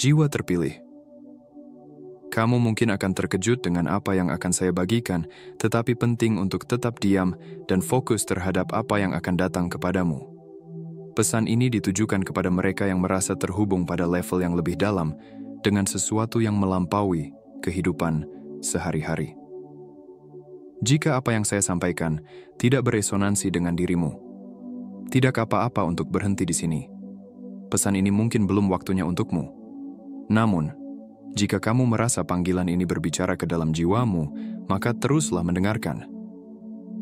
Jiwa terpilih. Kamu mungkin akan terkejut dengan apa yang akan saya bagikan, tetapi penting untuk tetap diam dan fokus terhadap apa yang akan datang kepadamu. Pesan ini ditujukan kepada mereka yang merasa terhubung pada level yang lebih dalam dengan sesuatu yang melampaui kehidupan sehari-hari. Jika apa yang saya sampaikan tidak beresonansi dengan dirimu, tidak apa-apa untuk berhenti di sini. Pesan ini mungkin belum waktunya untukmu. Namun, jika kamu merasa panggilan ini berbicara ke dalam jiwamu, maka teruslah mendengarkan.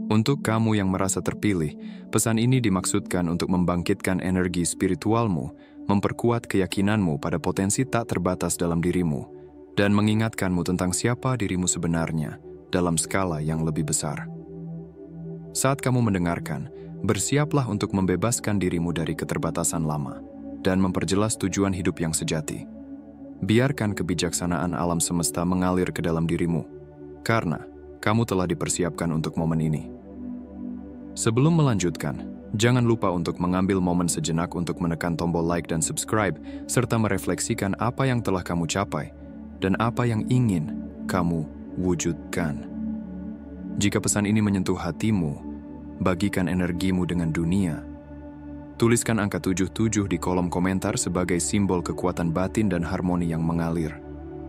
Untuk kamu yang merasa terpilih, pesan ini dimaksudkan untuk membangkitkan energi spiritualmu, memperkuat keyakinanmu pada potensi tak terbatas dalam dirimu, dan mengingatkanmu tentang siapa dirimu sebenarnya dalam skala yang lebih besar. Saat kamu mendengarkan, bersiaplah untuk membebaskan dirimu dari keterbatasan lama dan memperjelas tujuan hidup yang sejati. Biarkan kebijaksanaan alam semesta mengalir ke dalam dirimu, karena kamu telah dipersiapkan untuk momen ini. Sebelum melanjutkan, jangan lupa untuk mengambil momen sejenak untuk menekan tombol like dan subscribe, serta merefleksikan apa yang telah kamu capai dan apa yang ingin kamu wujudkan. Jika pesan ini menyentuh hatimu, bagikan energimu dengan dunia. Tuliskan angka 77 di kolom komentar sebagai simbol kekuatan batin dan harmoni yang mengalir.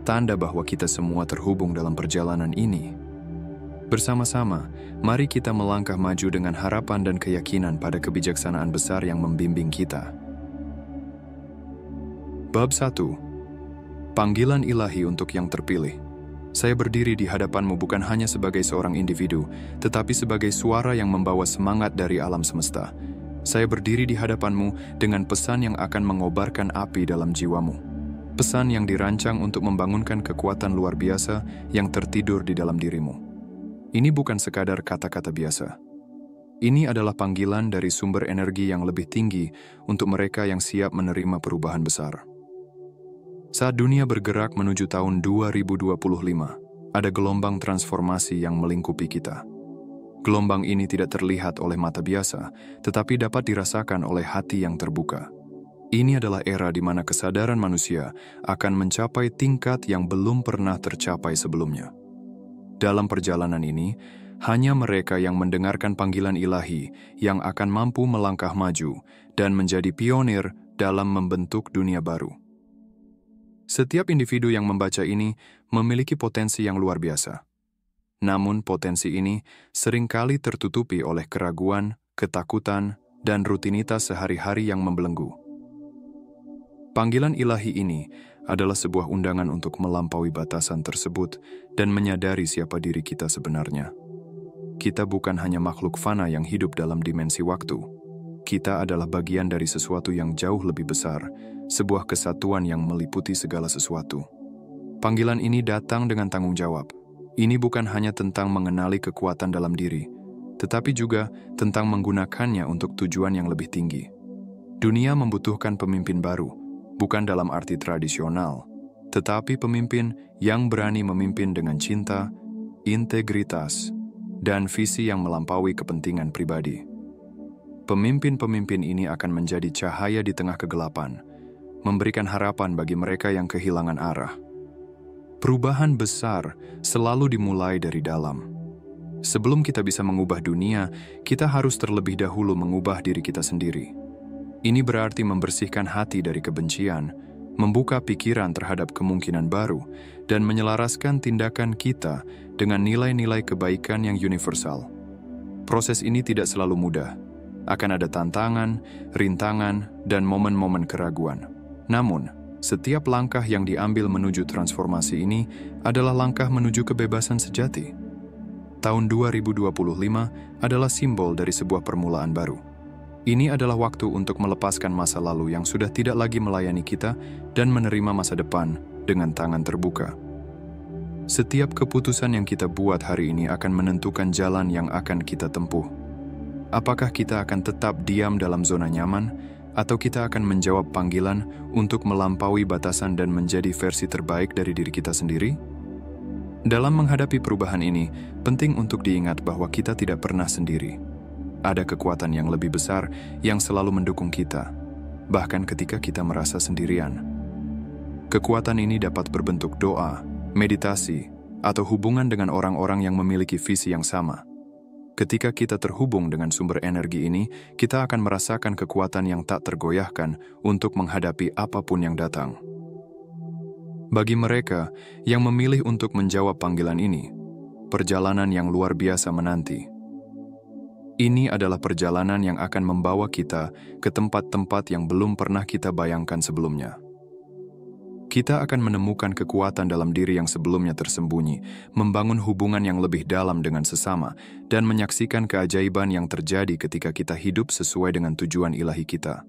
Tanda bahwa kita semua terhubung dalam perjalanan ini. Bersama-sama, mari kita melangkah maju dengan harapan dan keyakinan pada kebijaksanaan besar yang membimbing kita. Bab 1. Panggilan ilahi untuk yang terpilih. Saya berdiri di hadapanmu bukan hanya sebagai seorang individu, tetapi sebagai suara yang membawa semangat dari alam semesta. Saya berdiri di hadapanmu dengan pesan yang akan mengobarkan api dalam jiwamu. Pesan yang dirancang untuk membangunkan kekuatan luar biasa yang tertidur di dalam dirimu. Ini bukan sekadar kata-kata biasa. Ini adalah panggilan dari sumber energi yang lebih tinggi untuk mereka yang siap menerima perubahan besar. Saat dunia bergerak menuju tahun 2025, ada gelombang transformasi yang melingkupi kita. Gelombang ini tidak terlihat oleh mata biasa, tetapi dapat dirasakan oleh hati yang terbuka. Ini adalah era di mana kesadaran manusia akan mencapai tingkat yang belum pernah tercapai sebelumnya. Dalam perjalanan ini, hanya mereka yang mendengarkan panggilan ilahi yang akan mampu melangkah maju dan menjadi pionir dalam membentuk dunia baru. Setiap individu yang membaca ini memiliki potensi yang luar biasa. Namun potensi ini seringkali tertutupi oleh keraguan, ketakutan, dan rutinitas sehari-hari yang membelenggu. Panggilan ilahi ini adalah sebuah undangan untuk melampaui batasan tersebut dan menyadari siapa diri kita sebenarnya. Kita bukan hanya makhluk fana yang hidup dalam dimensi waktu. Kita adalah bagian dari sesuatu yang jauh lebih besar, sebuah kesatuan yang meliputi segala sesuatu. Panggilan ini datang dengan tanggung jawab. Ini bukan hanya tentang mengenali kekuatan dalam diri, tetapi juga tentang menggunakannya untuk tujuan yang lebih tinggi. Dunia membutuhkan pemimpin baru, bukan dalam arti tradisional, tetapi pemimpin yang berani memimpin dengan cinta, integritas, dan visi yang melampaui kepentingan pribadi. Pemimpin-pemimpin ini akan menjadi cahaya di tengah kegelapan, memberikan harapan bagi mereka yang kehilangan arah. Perubahan besar selalu dimulai dari dalam. Sebelum kita bisa mengubah dunia, kita harus terlebih dahulu mengubah diri kita sendiri. Ini berarti membersihkan hati dari kebencian, membuka pikiran terhadap kemungkinan baru, dan menyelaraskan tindakan kita dengan nilai-nilai kebaikan yang universal. Proses ini tidak selalu mudah. Akan ada tantangan, rintangan, dan momen-momen keraguan. Namun, setiap langkah yang diambil menuju transformasi ini adalah langkah menuju kebebasan sejati. Tahun 2025 adalah simbol dari sebuah permulaan baru. Ini adalah waktu untuk melepaskan masa lalu yang sudah tidak lagi melayani kita dan menerima masa depan dengan tangan terbuka. Setiap keputusan yang kita buat hari ini akan menentukan jalan yang akan kita tempuh. Apakah kita akan tetap diam dalam zona nyaman, atau kita akan menjawab panggilan untuk melampaui batasan dan menjadi versi terbaik dari diri kita sendiri? Dalam menghadapi perubahan ini, penting untuk diingat bahwa kita tidak pernah sendiri. Ada kekuatan yang lebih besar yang selalu mendukung kita, bahkan ketika kita merasa sendirian. Kekuatan ini dapat berbentuk doa, meditasi, atau hubungan dengan orang-orang yang memiliki visi yang sama. Ketika kita terhubung dengan sumber energi ini, kita akan merasakan kekuatan yang tak tergoyahkan untuk menghadapi apapun yang datang. Bagi mereka yang memilih untuk menjawab panggilan ini, perjalanan yang luar biasa menanti. Ini adalah perjalanan yang akan membawa kita ke tempat-tempat yang belum pernah kita bayangkan sebelumnya. Kita akan menemukan kekuatan dalam diri yang sebelumnya tersembunyi, membangun hubungan yang lebih dalam dengan sesama, dan menyaksikan keajaiban yang terjadi ketika kita hidup sesuai dengan tujuan ilahi kita.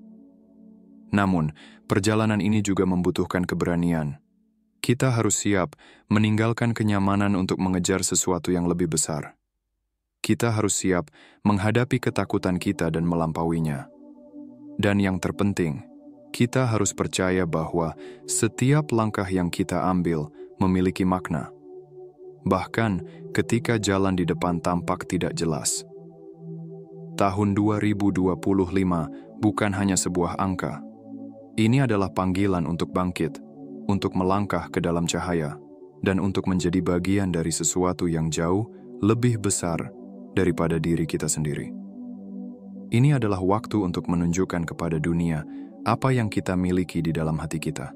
Namun, perjalanan ini juga membutuhkan keberanian. Kita harus siap meninggalkan kenyamanan untuk mengejar sesuatu yang lebih besar. Kita harus siap menghadapi ketakutan kita dan melampauinya. Dan yang terpenting, kita harus percaya bahwa setiap langkah yang kita ambil memiliki makna. Bahkan ketika jalan di depan tampak tidak jelas. Tahun 2025 bukan hanya sebuah angka. Ini adalah panggilan untuk bangkit, untuk melangkah ke dalam cahaya, dan untuk menjadi bagian dari sesuatu yang jauh lebih besar daripada diri kita sendiri. Ini adalah waktu untuk menunjukkan kepada dunia apa yang kita miliki di dalam hati kita.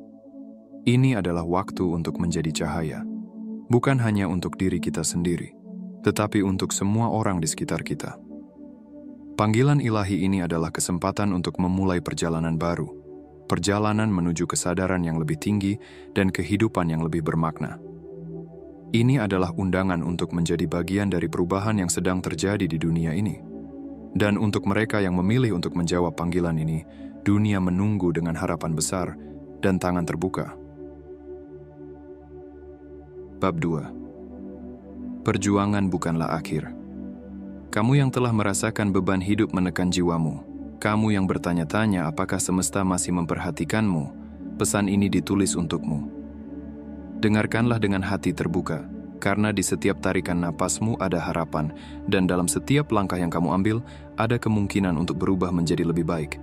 Ini adalah waktu untuk menjadi cahaya, bukan hanya untuk diri kita sendiri, tetapi untuk semua orang di sekitar kita. Panggilan ilahi ini adalah kesempatan untuk memulai perjalanan baru, perjalanan menuju kesadaran yang lebih tinggi dan kehidupan yang lebih bermakna. Ini adalah undangan untuk menjadi bagian dari perubahan yang sedang terjadi di dunia ini. Dan untuk mereka yang memilih untuk menjawab panggilan ini, dunia menunggu dengan harapan besar dan tangan terbuka. Bab 2. Perjuangan bukanlah akhir. Kamu yang telah merasakan beban hidup menekan jiwamu, kamu yang bertanya-tanya apakah semesta masih memperhatikanmu, pesan ini ditulis untukmu. Dengarkanlah dengan hati terbuka, karena di setiap tarikan napasmu ada harapan, dan dalam setiap langkah yang kamu ambil, ada kemungkinan untuk berubah menjadi lebih baik.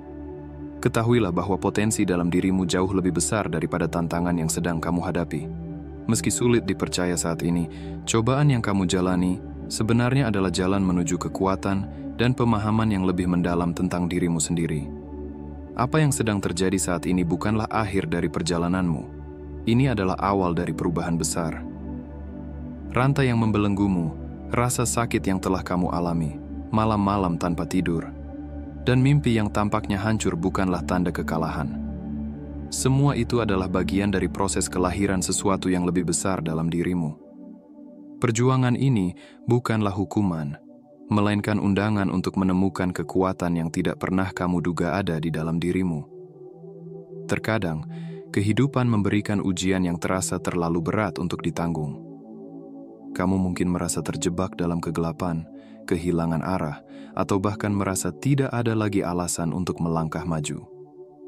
Ketahuilah bahwa potensi dalam dirimu jauh lebih besar daripada tantangan yang sedang kamu hadapi. Meski sulit dipercaya saat ini, cobaan yang kamu jalani sebenarnya adalah jalan menuju kekuatan dan pemahaman yang lebih mendalam tentang dirimu sendiri. Apa yang sedang terjadi saat ini bukanlah akhir dari perjalananmu. Ini adalah awal dari perubahan besar. Rantai yang membelenggumu, rasa sakit yang telah kamu alami, malam-malam tanpa tidur, dan mimpi yang tampaknya hancur bukanlah tanda kekalahan. Semua itu adalah bagian dari proses kelahiran sesuatu yang lebih besar dalam dirimu. Perjuangan ini bukanlah hukuman, melainkan undangan untuk menemukan kekuatan yang tidak pernah kamu duga ada di dalam dirimu. Terkadang, kehidupan memberikan ujian yang terasa terlalu berat untuk ditanggung. Kamu mungkin merasa terjebak dalam kegelapan, kehilangan arah, atau bahkan merasa tidak ada lagi alasan untuk melangkah maju.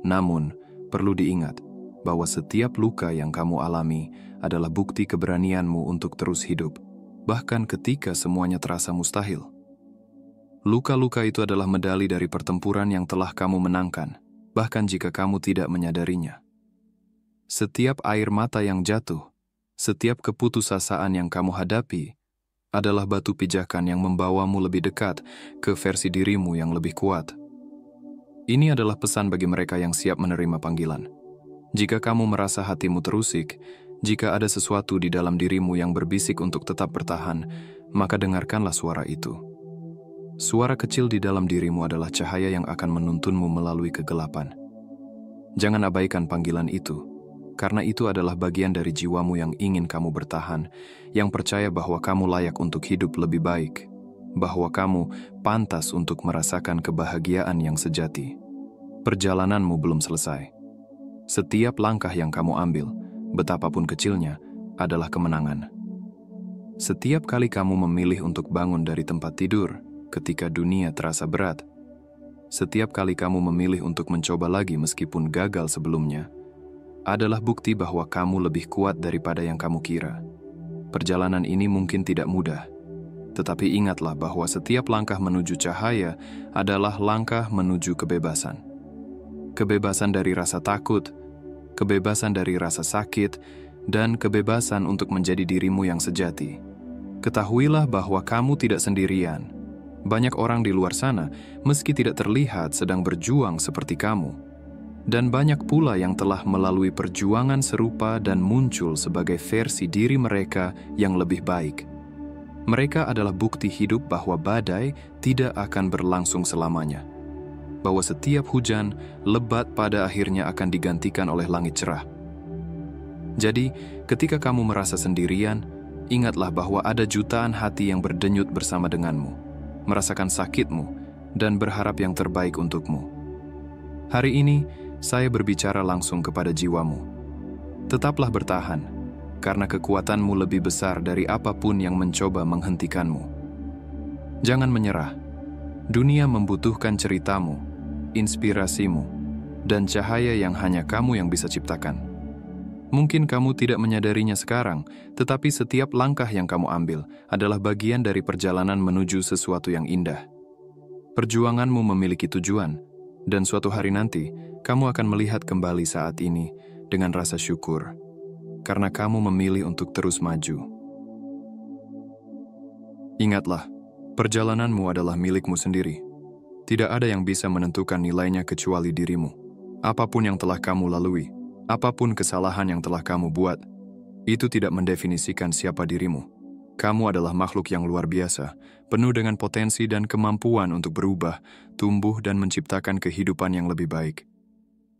Namun, perlu diingat bahwa setiap luka yang kamu alami adalah bukti keberanianmu untuk terus hidup, bahkan ketika semuanya terasa mustahil. Luka-luka itu adalah medali dari pertempuran yang telah kamu menangkan, bahkan jika kamu tidak menyadarinya. Setiap air mata yang jatuh, setiap keputusasaan yang kamu hadapi, adalah batu pijakan yang membawamu lebih dekat ke versi dirimu yang lebih kuat. Ini adalah pesan bagi mereka yang siap menerima panggilan. Jika kamu merasa hatimu terusik, jika ada sesuatu di dalam dirimu yang berbisik untuk tetap bertahan, maka dengarkanlah suara itu. Suara kecil di dalam dirimu adalah cahaya yang akan menuntunmu melalui kegelapan. Jangan abaikan panggilan itu, karena itu adalah bagian dari jiwamu yang ingin kamu bertahan, yang percaya bahwa kamu layak untuk hidup lebih baik, bahwa kamu pantas untuk merasakan kebahagiaan yang sejati. Perjalananmu belum selesai. Setiap langkah yang kamu ambil, betapapun kecilnya, adalah kemenangan. Setiap kali kamu memilih untuk bangun dari tempat tidur ketika dunia terasa berat, setiap kali kamu memilih untuk mencoba lagi meskipun gagal sebelumnya, adalah bukti bahwa kamu lebih kuat daripada yang kamu kira. Perjalanan ini mungkin tidak mudah, tetapi ingatlah bahwa setiap langkah menuju cahaya adalah langkah menuju kebebasan. Kebebasan dari rasa takut, kebebasan dari rasa sakit, dan kebebasan untuk menjadi dirimu yang sejati. Ketahuilah bahwa kamu tidak sendirian. Banyak orang di luar sana, meski tidak terlihat, sedang berjuang seperti kamu. Dan banyak pula yang telah melalui perjuangan serupa dan muncul sebagai versi diri mereka yang lebih baik. Mereka adalah bukti hidup bahwa badai tidak akan berlangsung selamanya. Bahwa setiap hujan lebat pada akhirnya akan digantikan oleh langit cerah. Jadi, ketika kamu merasa sendirian, ingatlah bahwa ada jutaan hati yang berdenyut bersama denganmu, merasakan sakitmu, dan berharap yang terbaik untukmu. Hari ini, saya berbicara langsung kepada jiwamu. Tetaplah bertahan, karena kekuatanmu lebih besar dari apapun yang mencoba menghentikanmu. Jangan menyerah. Dunia membutuhkan ceritamu, inspirasimu, dan cahaya yang hanya kamu yang bisa ciptakan. Mungkin kamu tidak menyadarinya sekarang, tetapi setiap langkah yang kamu ambil adalah bagian dari perjalanan menuju sesuatu yang indah. Perjuanganmu memiliki tujuan, dan suatu hari nanti, kamu akan melihat kembali saat ini dengan rasa syukur, karena kamu memilih untuk terus maju. Ingatlah, perjalananmu adalah milikmu sendiri. Tidak ada yang bisa menentukan nilainya kecuali dirimu. Apapun yang telah kamu lalui, apapun kesalahan yang telah kamu buat, itu tidak mendefinisikan siapa dirimu. Kamu adalah makhluk yang luar biasa, penuh dengan potensi dan kemampuan untuk berubah, tumbuh dan menciptakan kehidupan yang lebih baik.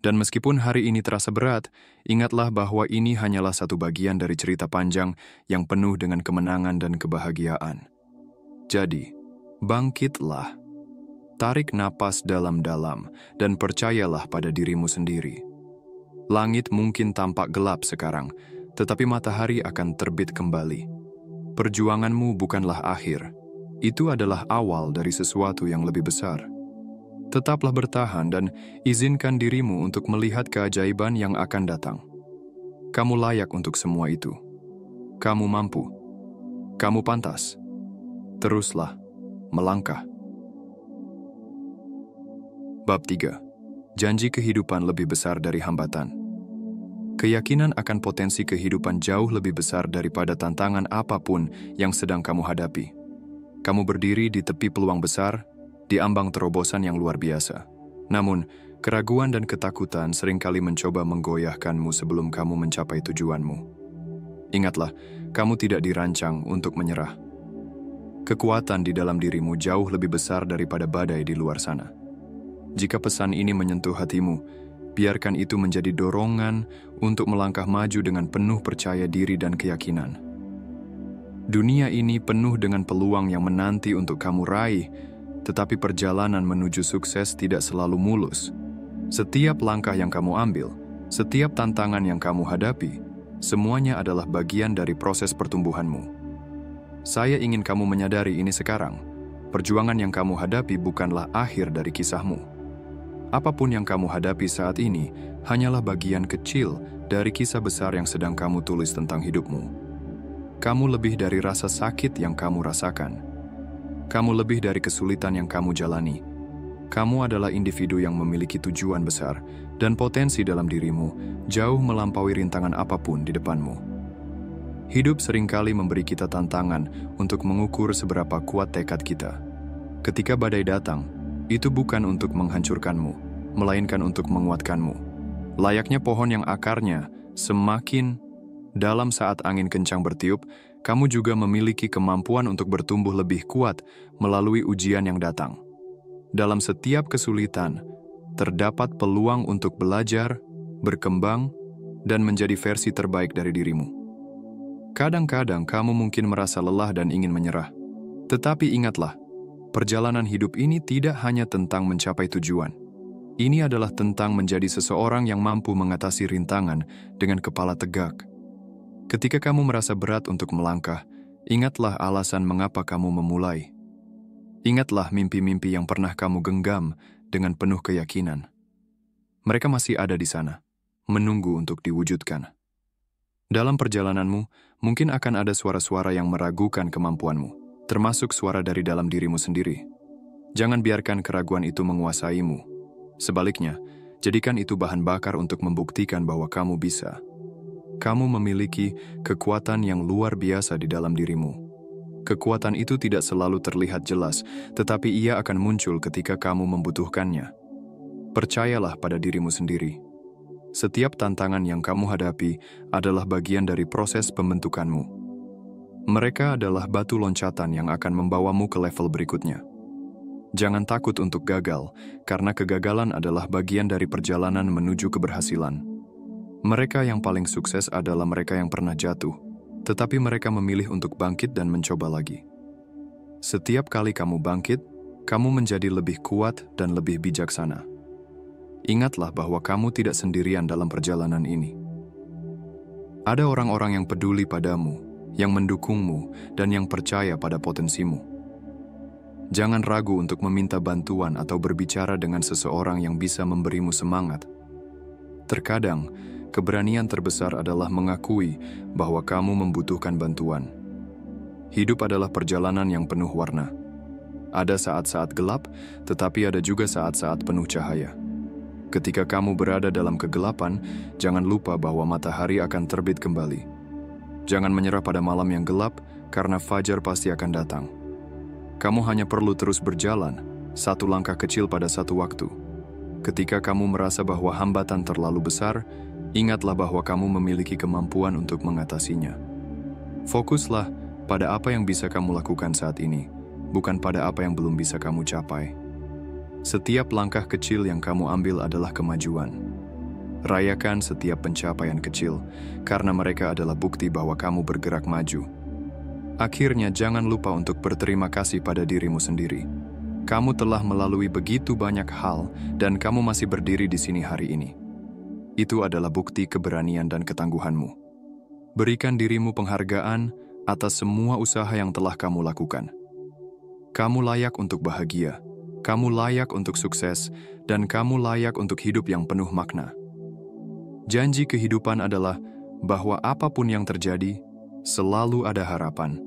Dan meskipun hari ini terasa berat, ingatlah bahwa ini hanyalah satu bagian dari cerita panjang yang penuh dengan kemenangan dan kebahagiaan. Jadi, bangkitlah. Tarik napas dalam-dalam dan percayalah pada dirimu sendiri. Langit mungkin tampak gelap sekarang, tetapi matahari akan terbit kembali. Perjuanganmu bukanlah akhir. Itu adalah awal dari sesuatu yang lebih besar. Tetaplah bertahan dan izinkan dirimu untuk melihat keajaiban yang akan datang. Kamu layak untuk semua itu. Kamu mampu. Kamu pantas. Teruslah melangkah. Bab 3. Janji kehidupan lebih besar dari hambatan. Keyakinan akan potensi kehidupan jauh lebih besar daripada tantangan apapun yang sedang kamu hadapi. Kamu berdiri di tepi peluang besar, di ambang terobosan yang luar biasa. Namun, keraguan dan ketakutan seringkali mencoba menggoyahkanmu sebelum kamu mencapai tujuanmu. Ingatlah, kamu tidak dirancang untuk menyerah. Kekuatan di dalam dirimu jauh lebih besar daripada badai di luar sana. Jika pesan ini menyentuh hatimu, biarkan itu menjadi dorongan untuk melangkah maju dengan penuh percaya diri dan keyakinan. Dunia ini penuh dengan peluang yang menanti untuk kamu raih, tetapi perjalanan menuju sukses tidak selalu mulus. Setiap langkah yang kamu ambil, setiap tantangan yang kamu hadapi, semuanya adalah bagian dari proses pertumbuhanmu. Saya ingin kamu menyadari ini sekarang. Perjuangan yang kamu hadapi bukanlah akhir dari kisahmu. Apapun yang kamu hadapi saat ini hanyalah bagian kecil dari kisah besar yang sedang kamu tulis tentang hidupmu. Kamu lebih dari rasa sakit yang kamu rasakan. Kamu lebih dari kesulitan yang kamu jalani. Kamu adalah individu yang memiliki tujuan besar, dan potensi dalam dirimu jauh melampaui rintangan apapun di depanmu. Hidup seringkali memberi kita tantangan untuk mengukur seberapa kuat tekad kita. Ketika badai datang, itu bukan untuk menghancurkanmu, melainkan untuk menguatkanmu. Layaknya pohon yang akarnya semakin dalam saat angin kencang bertiup, kamu juga memiliki kemampuan untuk bertumbuh lebih kuat melalui ujian yang datang. Dalam setiap kesulitan, terdapat peluang untuk belajar, berkembang, dan menjadi versi terbaik dari dirimu. Kadang-kadang kamu mungkin merasa lelah dan ingin menyerah. Tetapi ingatlah, perjalanan hidup ini tidak hanya tentang mencapai tujuan. Ini adalah tentang menjadi seseorang yang mampu mengatasi rintangan dengan kepala tegak. Ketika kamu merasa berat untuk melangkah, ingatlah alasan mengapa kamu memulai. Ingatlah mimpi-mimpi yang pernah kamu genggam dengan penuh keyakinan. Mereka masih ada di sana, menunggu untuk diwujudkan. Dalam perjalananmu, mungkin akan ada suara-suara yang meragukan kemampuanmu, termasuk suara dari dalam dirimu sendiri. Jangan biarkan keraguan itu menguasaimu. Sebaliknya, Jadikan itu bahan bakar untuk membuktikan bahwa kamu bisa. Kamu memiliki kekuatan yang luar biasa di dalam dirimu. Kekuatan itu tidak selalu terlihat jelas, tetapi ia akan muncul ketika kamu membutuhkannya. Percayalah pada dirimu sendiri. Setiap tantangan yang kamu hadapi adalah bagian dari proses pembentukanmu. Mereka adalah batu loncatan yang akan membawamu ke level berikutnya. Jangan takut untuk gagal, karena kegagalan adalah bagian dari perjalanan menuju keberhasilan. Mereka yang paling sukses adalah mereka yang pernah jatuh, tetapi mereka memilih untuk bangkit dan mencoba lagi. Setiap kali kamu bangkit, kamu menjadi lebih kuat dan lebih bijaksana. Ingatlah bahwa kamu tidak sendirian dalam perjalanan ini. Ada orang-orang yang peduli padamu, yang mendukungmu, dan yang percaya pada potensimu. Jangan ragu untuk meminta bantuan atau berbicara dengan seseorang yang bisa memberimu semangat. Terkadang, keberanian terbesar adalah mengakui bahwa kamu membutuhkan bantuan. Hidup adalah perjalanan yang penuh warna. Ada saat-saat gelap, tetapi ada juga saat-saat penuh cahaya. Ketika kamu berada dalam kegelapan, jangan lupa bahwa matahari akan terbit kembali. Jangan menyerah pada malam yang gelap, karena fajar pasti akan datang. Kamu hanya perlu terus berjalan, satu langkah kecil pada satu waktu. Ketika kamu merasa bahwa hambatan terlalu besar, ingatlah bahwa kamu memiliki kemampuan untuk mengatasinya. Fokuslah pada apa yang bisa kamu lakukan saat ini, bukan pada apa yang belum bisa kamu capai. Setiap langkah kecil yang kamu ambil adalah kemajuan. Rayakan setiap pencapaian kecil, karena mereka adalah bukti bahwa kamu bergerak maju. Akhirnya, jangan lupa untuk berterima kasih pada dirimu sendiri. Kamu telah melalui begitu banyak hal, dan kamu masih berdiri di sini hari ini. Itu adalah bukti keberanian dan ketangguhanmu. Berikan dirimu penghargaan atas semua usaha yang telah kamu lakukan. Kamu layak untuk bahagia, kamu layak untuk sukses, dan kamu layak untuk hidup yang penuh makna. Janji kehidupan adalah bahwa apapun yang terjadi, selalu ada harapan.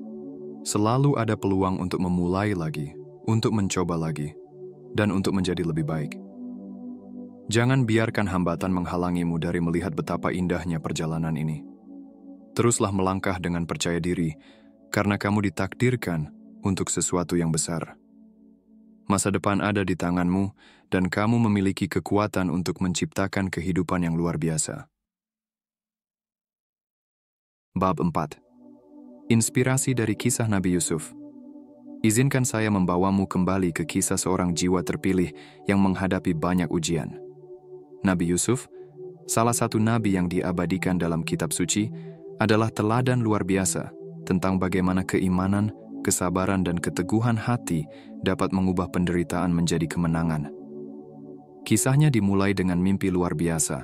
Selalu ada peluang untuk memulai lagi, untuk mencoba lagi, dan untuk menjadi lebih baik. Jangan biarkan hambatan menghalangimu dari melihat betapa indahnya perjalanan ini. Teruslah melangkah dengan percaya diri, karena kamu ditakdirkan untuk sesuatu yang besar. Masa depan ada di tanganmu, dan kamu memiliki kekuatan untuk menciptakan kehidupan yang luar biasa. Bab 4. Inspirasi dari kisah Nabi Yusuf. Izinkan saya membawamu kembali ke kisah seorang jiwa terpilih yang menghadapi banyak ujian. Nabi Yusuf, salah satu nabi yang diabadikan dalam kitab suci, adalah teladan luar biasa tentang bagaimana keimanan, kesabaran, dan keteguhan hati dapat mengubah penderitaan menjadi kemenangan. Kisahnya dimulai dengan mimpi luar biasa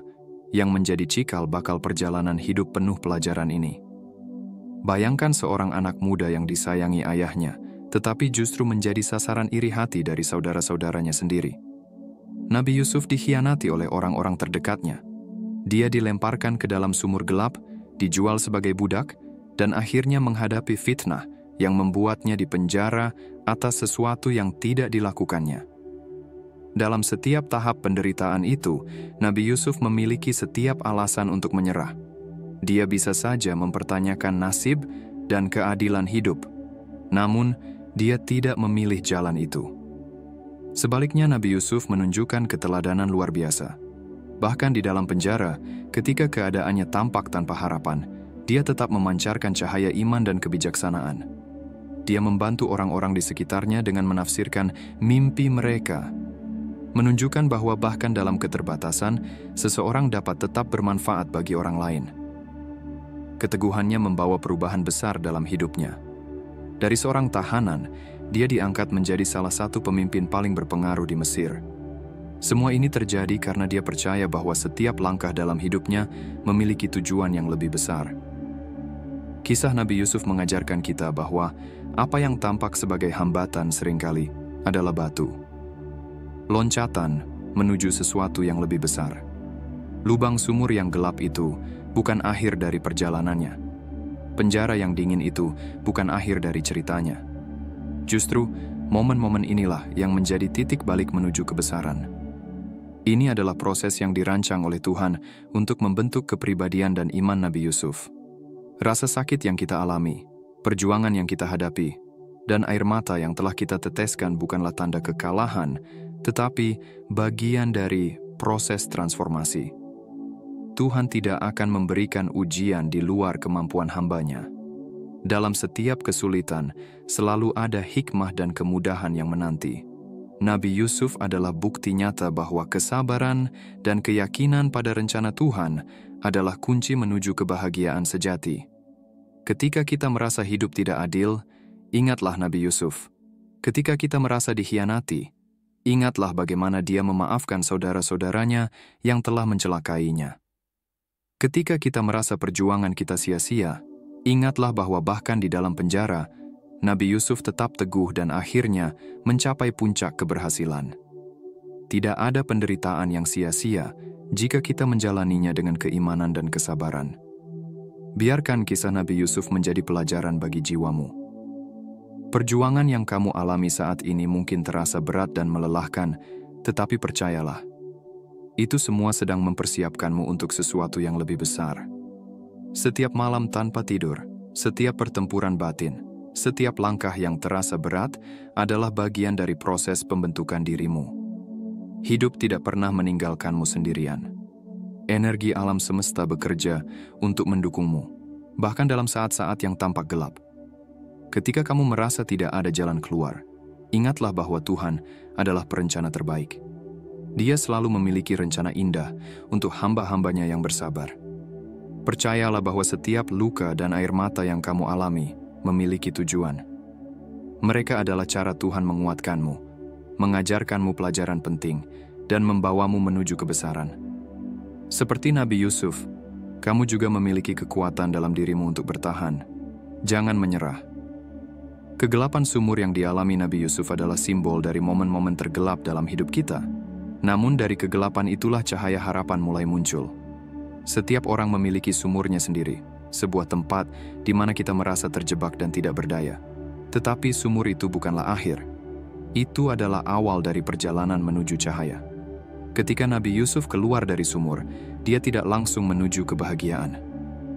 yang menjadi cikal bakal perjalanan hidup penuh pelajaran ini. Bayangkan seorang anak muda yang disayangi ayahnya, tetapi justru menjadi sasaran iri hati dari saudara-saudaranya sendiri. Nabi Yusuf dikhianati oleh orang-orang terdekatnya. Dia dilemparkan ke dalam sumur gelap, dijual sebagai budak, dan akhirnya menghadapi fitnah yang membuatnya dipenjara atas sesuatu yang tidak dilakukannya. Dalam setiap tahap penderitaan itu, Nabi Yusuf memiliki setiap alasan untuk menyerah. Dia bisa saja mempertanyakan nasib dan keadilan hidup. Namun, dia tidak memilih jalan itu. Sebaliknya, Nabi Yusuf menunjukkan keteladanan luar biasa. Bahkan di dalam penjara, ketika keadaannya tampak tanpa harapan, dia tetap memancarkan cahaya iman dan kebijaksanaan. Dia membantu orang-orang di sekitarnya dengan menafsirkan mimpi mereka, menunjukkan bahwa bahkan dalam keterbatasan, seseorang dapat tetap bermanfaat bagi orang lain. Keteguhannya membawa perubahan besar dalam hidupnya. Dari seorang tahanan, dia diangkat menjadi salah satu pemimpin paling berpengaruh di Mesir. Semua ini terjadi karena dia percaya bahwa setiap langkah dalam hidupnya memiliki tujuan yang lebih besar. Kisah Nabi Yusuf mengajarkan kita bahwa apa yang tampak sebagai hambatan seringkali adalah batu. Loncatan menuju sesuatu yang lebih besar. Lubang sumur yang gelap itu bukan akhir dari perjalanannya. Penjara yang dingin itu bukan akhir dari ceritanya. Justru, momen-momen inilah yang menjadi titik balik menuju kebesaran. Ini adalah proses yang dirancang oleh Tuhan untuk membentuk kepribadian dan iman Nabi Yusuf. Rasa sakit yang kita alami, perjuangan yang kita hadapi, dan air mata yang telah kita teteskan bukanlah tanda kekalahan, tetapi bagian dari proses transformasi. Tuhan tidak akan memberikan ujian di luar kemampuan hamba-Nya. Dalam setiap kesulitan, selalu ada hikmah dan kemudahan yang menanti. Nabi Yusuf adalah bukti nyata bahwa kesabaran dan keyakinan pada rencana Tuhan adalah kunci menuju kebahagiaan sejati. Ketika kita merasa hidup tidak adil, ingatlah Nabi Yusuf. Ketika kita merasa dikhianati, ingatlah bagaimana dia memaafkan saudara-saudaranya yang telah mencelakainya. Ketika kita merasa perjuangan kita sia-sia, ingatlah bahwa bahkan di dalam penjara, Nabi Yusuf tetap teguh dan akhirnya mencapai puncak keberhasilan. Tidak ada penderitaan yang sia-sia jika kita menjalaninya dengan keimanan dan kesabaran. Biarkan kisah Nabi Yusuf menjadi pelajaran bagi jiwamu. Perjuangan yang kamu alami saat ini mungkin terasa berat dan melelahkan, tetapi percayalah, itu semua sedang mempersiapkanmu untuk sesuatu yang lebih besar. Setiap malam tanpa tidur, setiap pertempuran batin, setiap langkah yang terasa berat adalah bagian dari proses pembentukan dirimu. Hidup tidak pernah meninggalkanmu sendirian. Energi alam semesta bekerja untuk mendukungmu, bahkan dalam saat-saat yang tampak gelap. Ketika kamu merasa tidak ada jalan keluar, ingatlah bahwa Tuhan adalah perencana terbaik. Dia selalu memiliki rencana indah untuk hamba-hambanya yang bersabar. Percayalah bahwa setiap luka dan air mata yang kamu alami memiliki tujuan. Mereka adalah cara Tuhan menguatkanmu, mengajarkanmu pelajaran penting, dan membawamu menuju kebesaran. Seperti Nabi Yusuf, kamu juga memiliki kekuatan dalam dirimu untuk bertahan. Jangan menyerah. Kegelapan sumur yang dialami Nabi Yusuf adalah simbol dari momen-momen tergelap dalam hidup kita. Namun dari kegelapan itulah cahaya harapan mulai muncul. Setiap orang memiliki sumurnya sendiri, sebuah tempat di mana kita merasa terjebak dan tidak berdaya. Tetapi sumur itu bukanlah akhir. Itu adalah awal dari perjalanan menuju cahaya. Ketika Nabi Yusuf keluar dari sumur, dia tidak langsung menuju kebahagiaan.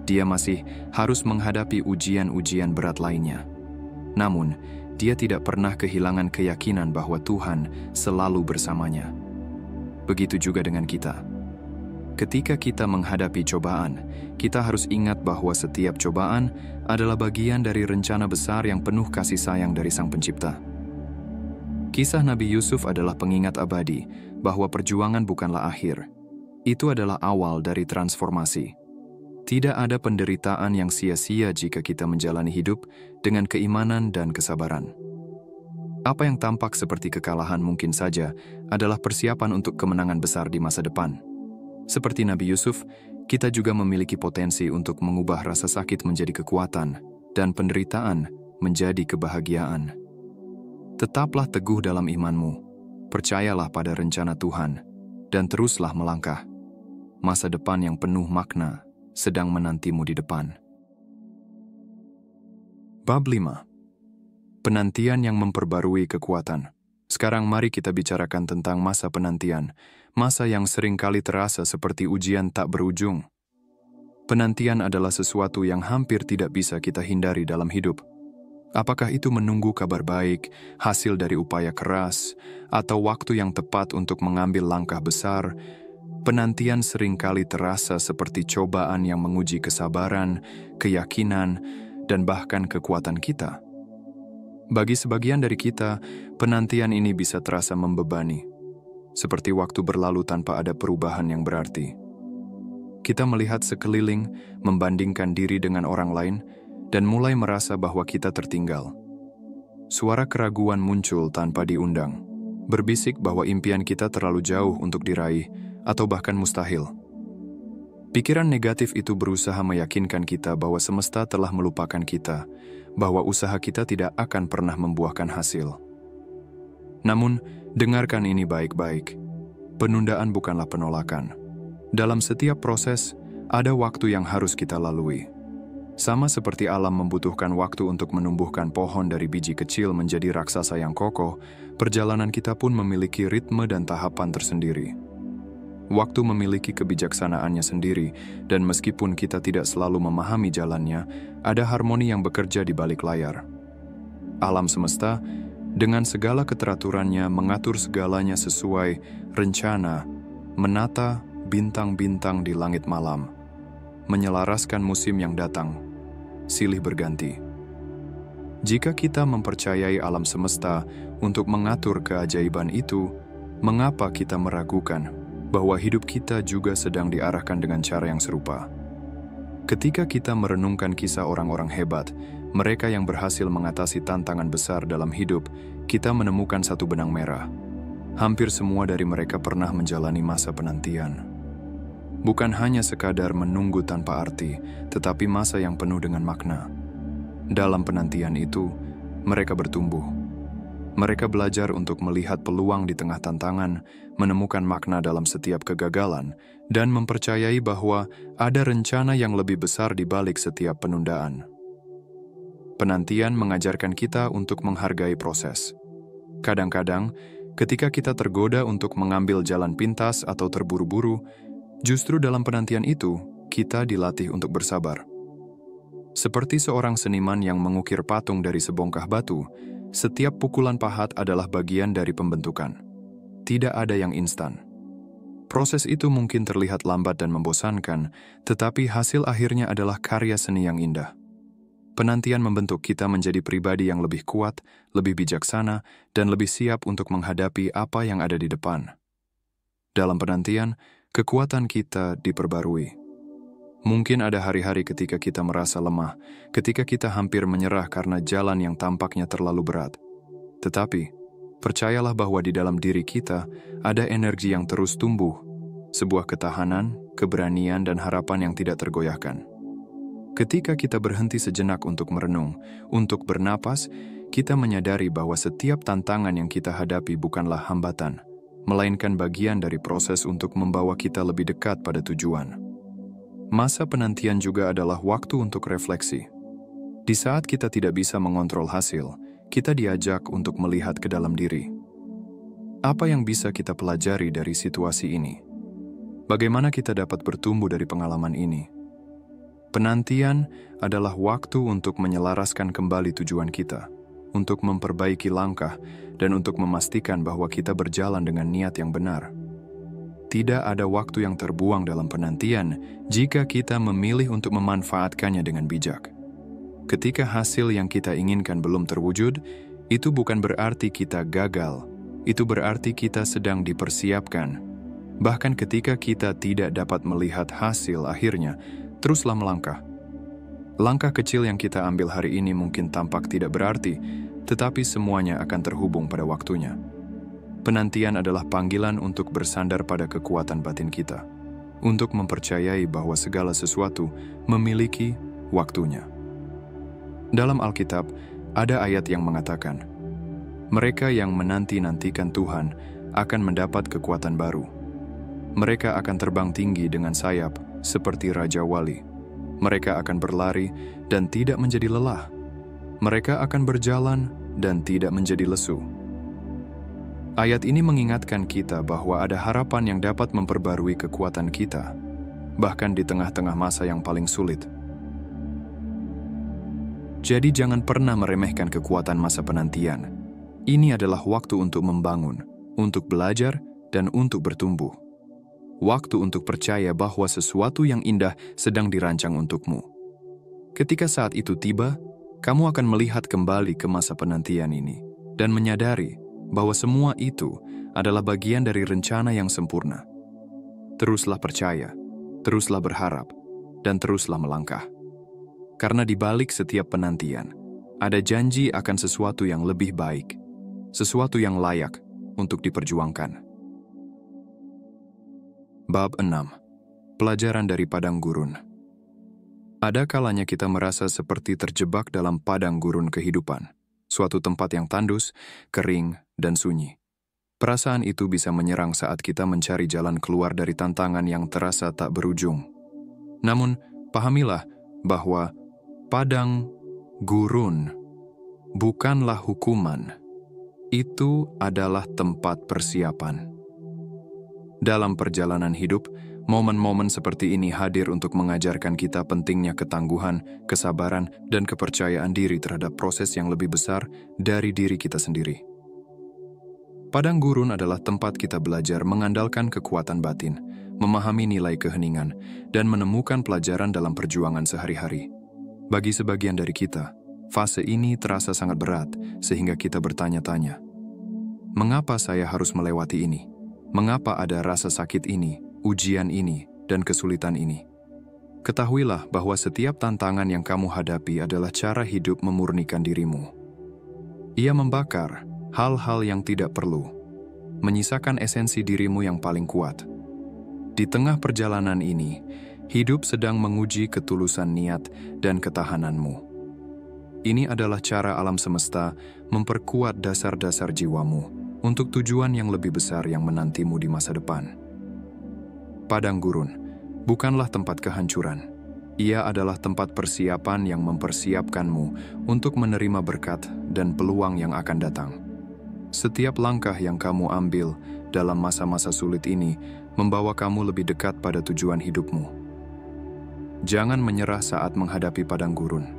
Dia masih harus menghadapi ujian-ujian berat lainnya. Namun, dia tidak pernah kehilangan keyakinan bahwa Tuhan selalu bersamanya. Begitu juga dengan kita. Ketika kita menghadapi cobaan, kita harus ingat bahwa setiap cobaan adalah bagian dari rencana besar yang penuh kasih sayang dari Sang Pencipta. Kisah Nabi Yusuf adalah pengingat abadi bahwa perjuangan bukanlah akhir. Itu adalah awal dari transformasi. Tidak ada penderitaan yang sia-sia jika kita menjalani hidup dengan keimanan dan kesabaran. Apa yang tampak seperti kekalahan mungkin saja adalah persiapan untuk kemenangan besar di masa depan. Seperti Nabi Yusuf, kita juga memiliki potensi untuk mengubah rasa sakit menjadi kekuatan dan penderitaan menjadi kebahagiaan. Tetaplah teguh dalam imanmu, percayalah pada rencana Tuhan, dan teruslah melangkah. Masa depan yang penuh makna sedang menantimu di depan. Bab 5. Penantian yang memperbarui kekuatan. Sekarang mari kita bicarakan tentang masa penantian, masa yang seringkali terasa seperti ujian tak berujung. Penantian adalah sesuatu yang hampir tidak bisa kita hindari dalam hidup. Apakah itu menunggu kabar baik, hasil dari upaya keras, atau waktu yang tepat untuk mengambil langkah besar, penantian seringkali terasa seperti cobaan yang menguji kesabaran, keyakinan, dan bahkan kekuatan kita. Bagi sebagian dari kita, penantian ini bisa terasa membebani, seperti waktu berlalu tanpa ada perubahan yang berarti. Kita melihat sekeliling, membandingkan diri dengan orang lain, dan mulai merasa bahwa kita tertinggal. Suara keraguan muncul tanpa diundang, berbisik bahwa impian kita terlalu jauh untuk diraih, atau bahkan mustahil. Pikiran negatif itu berusaha meyakinkan kita bahwa semesta telah melupakan kita, bahwa usaha kita tidak akan pernah membuahkan hasil. Namun, dengarkan ini baik-baik. Penundaan bukanlah penolakan. Dalam setiap proses, ada waktu yang harus kita lalui. Sama seperti alam membutuhkan waktu untuk menumbuhkan pohon dari biji kecil menjadi raksasa yang kokoh, perjalanan kita pun memiliki ritme dan tahapan tersendiri. Waktu memiliki kebijaksanaannya sendiri, dan meskipun kita tidak selalu memahami jalannya, ada harmoni yang bekerja di balik layar. Alam semesta, dengan segala keteraturannya, mengatur segalanya sesuai rencana, menata bintang-bintang di langit malam, menyelaraskan musim yang datang, silih berganti. Jika kita mempercayai alam semesta untuk mengatur keajaiban itu, mengapa kita meragukan bahwa hidup kita juga sedang diarahkan dengan cara yang serupa? Ketika kita merenungkan kisah orang-orang hebat, mereka yang berhasil mengatasi tantangan besar dalam hidup, kita menemukan satu benang merah. Hampir semua dari mereka pernah menjalani masa penantian. Bukan hanya sekadar menunggu tanpa arti, tetapi masa yang penuh dengan makna. Dalam penantian itu, mereka bertumbuh. Mereka belajar untuk melihat peluang di tengah tantangan, menemukan makna dalam setiap kegagalan, dan mempercayai bahwa ada rencana yang lebih besar di balik setiap penundaan. Penantian mengajarkan kita untuk menghargai proses. Kadang-kadang, ketika kita tergoda untuk mengambil jalan pintas atau terburu-buru, justru dalam penantian itu, kita dilatih untuk bersabar. Seperti seorang seniman yang mengukir patung dari sebongkah batu, setiap pukulan pahat adalah bagian dari pembentukan. Tidak ada yang instan. Proses itu mungkin terlihat lambat dan membosankan, tetapi hasil akhirnya adalah karya seni yang indah. Penantian membentuk kita menjadi pribadi yang lebih kuat, lebih bijaksana, dan lebih siap untuk menghadapi apa yang ada di depan. Dalam penantian, kekuatan kita diperbarui. Mungkin ada hari-hari ketika kita merasa lemah, ketika kita hampir menyerah karena jalan yang tampaknya terlalu berat. Tetapi, percayalah bahwa di dalam diri kita ada energi yang terus tumbuh, sebuah ketahanan, keberanian, dan harapan yang tidak tergoyahkan. Ketika kita berhenti sejenak untuk merenung, untuk bernapas, kita menyadari bahwa setiap tantangan yang kita hadapi bukanlah hambatan, melainkan bagian dari proses untuk membawa kita lebih dekat pada tujuan. Masa penantian juga adalah waktu untuk refleksi. Di saat kita tidak bisa mengontrol hasil, kita diajak untuk melihat ke dalam diri. Apa yang bisa kita pelajari dari situasi ini? Bagaimana kita dapat bertumbuh dari pengalaman ini? Penantian adalah waktu untuk menyelaraskan kembali tujuan kita, untuk memperbaiki langkah, dan untuk memastikan bahwa kita berjalan dengan niat yang benar. Tidak ada waktu yang terbuang dalam penantian jika kita memilih untuk memanfaatkannya dengan bijak. Ketika hasil yang kita inginkan belum terwujud, itu bukan berarti kita gagal. Itu berarti kita sedang dipersiapkan. Bahkan ketika kita tidak dapat melihat hasil akhirnya, teruslah melangkah. Langkah kecil yang kita ambil hari ini mungkin tampak tidak berarti, tetapi semuanya akan terhubung pada waktunya. Penantian adalah panggilan untuk bersandar pada kekuatan batin kita, untuk mempercayai bahwa segala sesuatu memiliki waktunya. Dalam Alkitab, ada ayat yang mengatakan, mereka yang menanti-nantikan Tuhan akan mendapat kekuatan baru. Mereka akan terbang tinggi dengan sayap seperti Raja Wali. Mereka akan berlari dan tidak menjadi lelah. Mereka akan berjalan dan tidak menjadi lesu. Ayat ini mengingatkan kita bahwa ada harapan yang dapat memperbarui kekuatan kita, bahkan di tengah-tengah masa yang paling sulit. Jadi jangan pernah meremehkan kekuatan masa penantian. Ini adalah waktu untuk membangun, untuk belajar, dan untuk bertumbuh. Waktu untuk percaya bahwa sesuatu yang indah sedang dirancang untukmu. Ketika saat itu tiba, kamu akan melihat kembali ke masa penantian ini dan menyadari bahwa semua itu adalah bagian dari rencana yang sempurna. Teruslah percaya, teruslah berharap, dan teruslah melangkah. Karena di balik setiap penantian, ada janji akan sesuatu yang lebih baik, sesuatu yang layak untuk diperjuangkan. Bab 6. Pelajaran dari Padang Gurun. Ada kalanya kita merasa seperti terjebak dalam padang gurun kehidupan, suatu tempat yang tandus, kering, dan sunyi. Perasaan itu bisa menyerang saat kita mencari jalan keluar dari tantangan yang terasa tak berujung. Namun, pahamilah bahwa padang gurun bukanlah hukuman. Itu adalah tempat persiapan. Dalam perjalanan hidup, momen-momen seperti ini hadir untuk mengajarkan kita pentingnya ketangguhan, kesabaran, dan kepercayaan diri terhadap proses yang lebih besar dari diri kita sendiri. Padang gurun adalah tempat kita belajar mengandalkan kekuatan batin, memahami nilai keheningan, dan menemukan pelajaran dalam perjuangan sehari-hari. Bagi sebagian dari kita, fase ini terasa sangat berat sehingga kita bertanya-tanya, mengapa saya harus melewati ini? Mengapa ada rasa sakit ini, ujian ini, dan kesulitan ini? Ketahuilah bahwa setiap tantangan yang kamu hadapi adalah cara hidup memurnikan dirimu. Ia membakar hal-hal yang tidak perlu, menyisakan esensi dirimu yang paling kuat. Di tengah perjalanan ini, hidup sedang menguji ketulusan niat dan ketahananmu. Ini adalah cara alam semesta memperkuat dasar-dasar jiwamu untuk tujuan yang lebih besar yang menantimu di masa depan. Padang gurun bukanlah tempat kehancuran. Ia adalah tempat persiapan yang mempersiapkanmu untuk menerima berkat dan peluang yang akan datang. Setiap langkah yang kamu ambil dalam masa-masa sulit ini membawa kamu lebih dekat pada tujuan hidupmu. Jangan menyerah saat menghadapi padang gurun.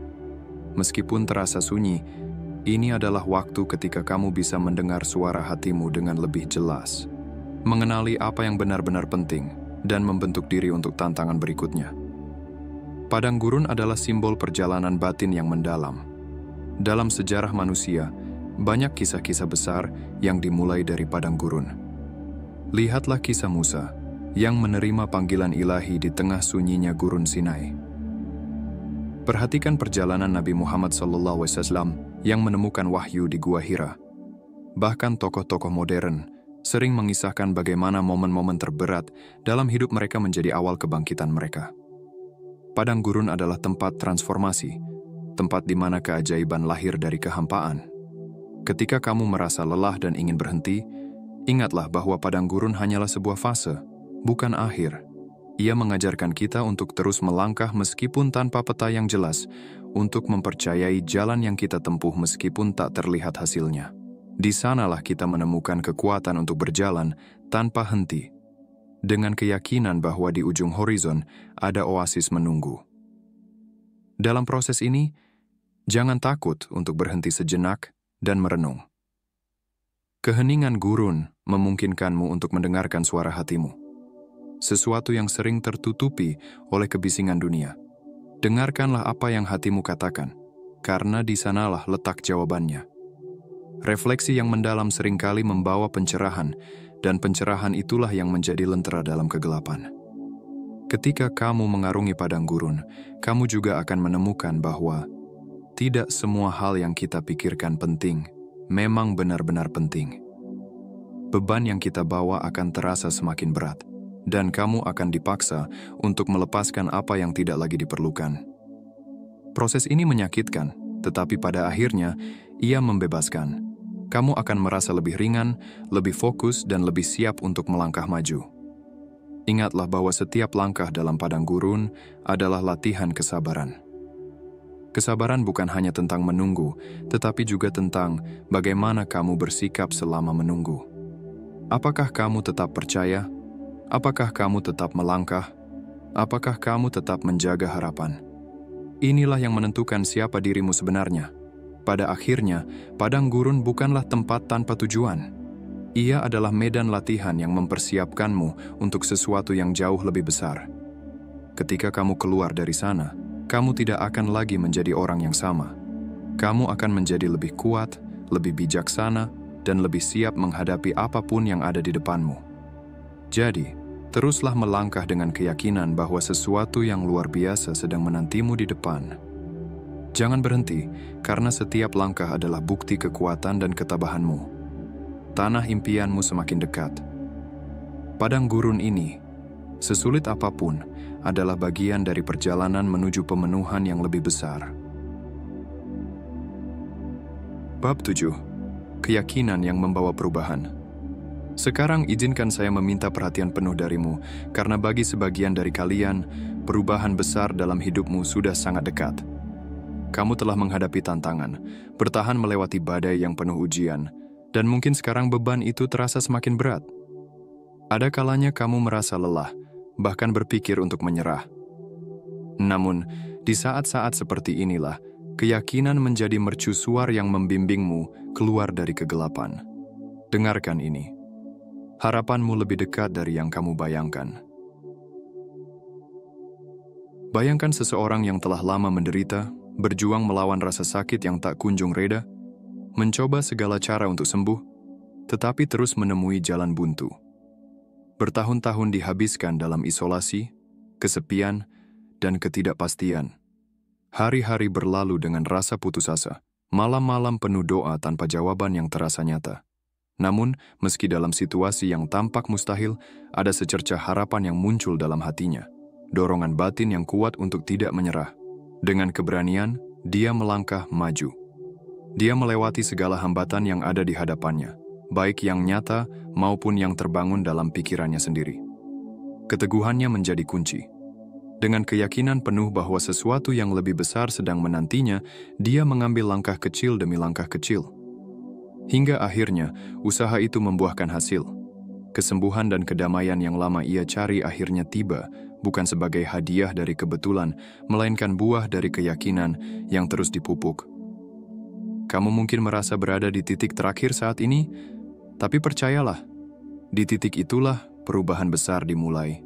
Meskipun terasa sunyi, ini adalah waktu ketika kamu bisa mendengar suara hatimu dengan lebih jelas, mengenali apa yang benar-benar penting, dan membentuk diri untuk tantangan berikutnya. Padang gurun adalah simbol perjalanan batin yang mendalam. Dalam sejarah manusia, banyak kisah-kisah besar yang dimulai dari padang gurun. Lihatlah kisah Musa yang menerima panggilan ilahi di tengah sunyinya gurun Sinai. Perhatikan perjalanan Nabi Muhammad SAW yang menemukan wahyu di Gua Hira. Bahkan tokoh-tokoh modern sering mengisahkan bagaimana momen-momen terberat dalam hidup mereka menjadi awal kebangkitan mereka. Padang gurun adalah tempat transformasi, tempat di mana keajaiban lahir dari kehampaan. Ketika kamu merasa lelah dan ingin berhenti, ingatlah bahwa padang gurun hanyalah sebuah fase, bukan akhir. Ia mengajarkan kita untuk terus melangkah meskipun tanpa peta yang jelas, untuk mempercayai jalan yang kita tempuh meskipun tak terlihat hasilnya. Di sanalah kita menemukan kekuatan untuk berjalan tanpa henti, dengan keyakinan bahwa di ujung horizon ada oasis menunggu. Dalam proses ini, jangan takut untuk berhenti sejenak dan merenung. Keheningan gurun memungkinkanmu untuk mendengarkan suara hatimu, sesuatu yang sering tertutupi oleh kebisingan dunia. Dengarkanlah apa yang hatimu katakan, karena di sanalah letak jawabannya. Refleksi yang mendalam seringkali membawa pencerahan, dan pencerahan itulah yang menjadi lentera dalam kegelapan. Ketika kamu mengarungi padang gurun, kamu juga akan menemukan bahwa tidak semua hal yang kita pikirkan penting memang benar-benar penting. Beban yang kita bawa akan terasa semakin berat, dan kamu akan dipaksa untuk melepaskan apa yang tidak lagi diperlukan. Proses ini menyakitkan, tetapi pada akhirnya ia membebaskan. Kamu akan merasa lebih ringan, lebih fokus, dan lebih siap untuk melangkah maju. Ingatlah bahwa setiap langkah dalam padang gurun adalah latihan kesabaran. Kesabaran bukan hanya tentang menunggu, tetapi juga tentang bagaimana kamu bersikap selama menunggu. Apakah kamu tetap percaya? Apakah kamu tetap melangkah? Apakah kamu tetap menjaga harapan? Inilah yang menentukan siapa dirimu sebenarnya. Pada akhirnya, padang gurun bukanlah tempat tanpa tujuan. Ia adalah medan latihan yang mempersiapkanmu untuk sesuatu yang jauh lebih besar. Ketika kamu keluar dari sana, kamu tidak akan lagi menjadi orang yang sama. Kamu akan menjadi lebih kuat, lebih bijaksana, dan lebih siap menghadapi apapun yang ada di depanmu. Jadi, teruslah melangkah dengan keyakinan bahwa sesuatu yang luar biasa sedang menantimu di depan. Jangan berhenti, karena setiap langkah adalah bukti kekuatan dan ketabahanmu. Tanah impianmu semakin dekat. Padang gurun ini, sesulit apapun, adalah bagian dari perjalanan menuju pemenuhan yang lebih besar. Bab 7. Keyakinan yang membawa perubahan. Sekarang izinkan saya meminta perhatian penuh darimu, karena bagi sebagian dari kalian, perubahan besar dalam hidupmu sudah sangat dekat. Kamu telah menghadapi tantangan, bertahan melewati badai yang penuh ujian, dan mungkin sekarang beban itu terasa semakin berat. Ada kalanya kamu merasa lelah, bahkan berpikir untuk menyerah. Namun, di saat-saat seperti inilah, keyakinan menjadi mercusuar yang membimbingmu keluar dari kegelapan. Dengarkan ini. Harapanmu lebih dekat dari yang kamu bayangkan. Bayangkan seseorang yang telah lama menderita, berjuang melawan rasa sakit yang tak kunjung reda, mencoba segala cara untuk sembuh, tetapi terus menemui jalan buntu. Bertahun-tahun dihabiskan dalam isolasi, kesepian, dan ketidakpastian. Hari-hari berlalu dengan rasa putus asa, malam-malam penuh doa tanpa jawaban yang terasa nyata. Namun, meski dalam situasi yang tampak mustahil, ada secercah harapan yang muncul dalam hatinya. Dorongan batin yang kuat untuk tidak menyerah. Dengan keberanian, dia melangkah maju. Dia melewati segala hambatan yang ada di hadapannya, baik yang nyata maupun yang terbangun dalam pikirannya sendiri. Keteguhannya menjadi kunci. Dengan keyakinan penuh bahwa sesuatu yang lebih besar sedang menantinya, dia mengambil langkah kecil demi langkah kecil. Hingga akhirnya, usaha itu membuahkan hasil. Kesembuhan dan kedamaian yang lama ia cari akhirnya tiba, bukan sebagai hadiah dari kebetulan, melainkan buah dari keyakinan yang terus dipupuk. Kamu mungkin merasa berada di titik terakhir saat ini, tapi percayalah, di titik itulah perubahan besar dimulai.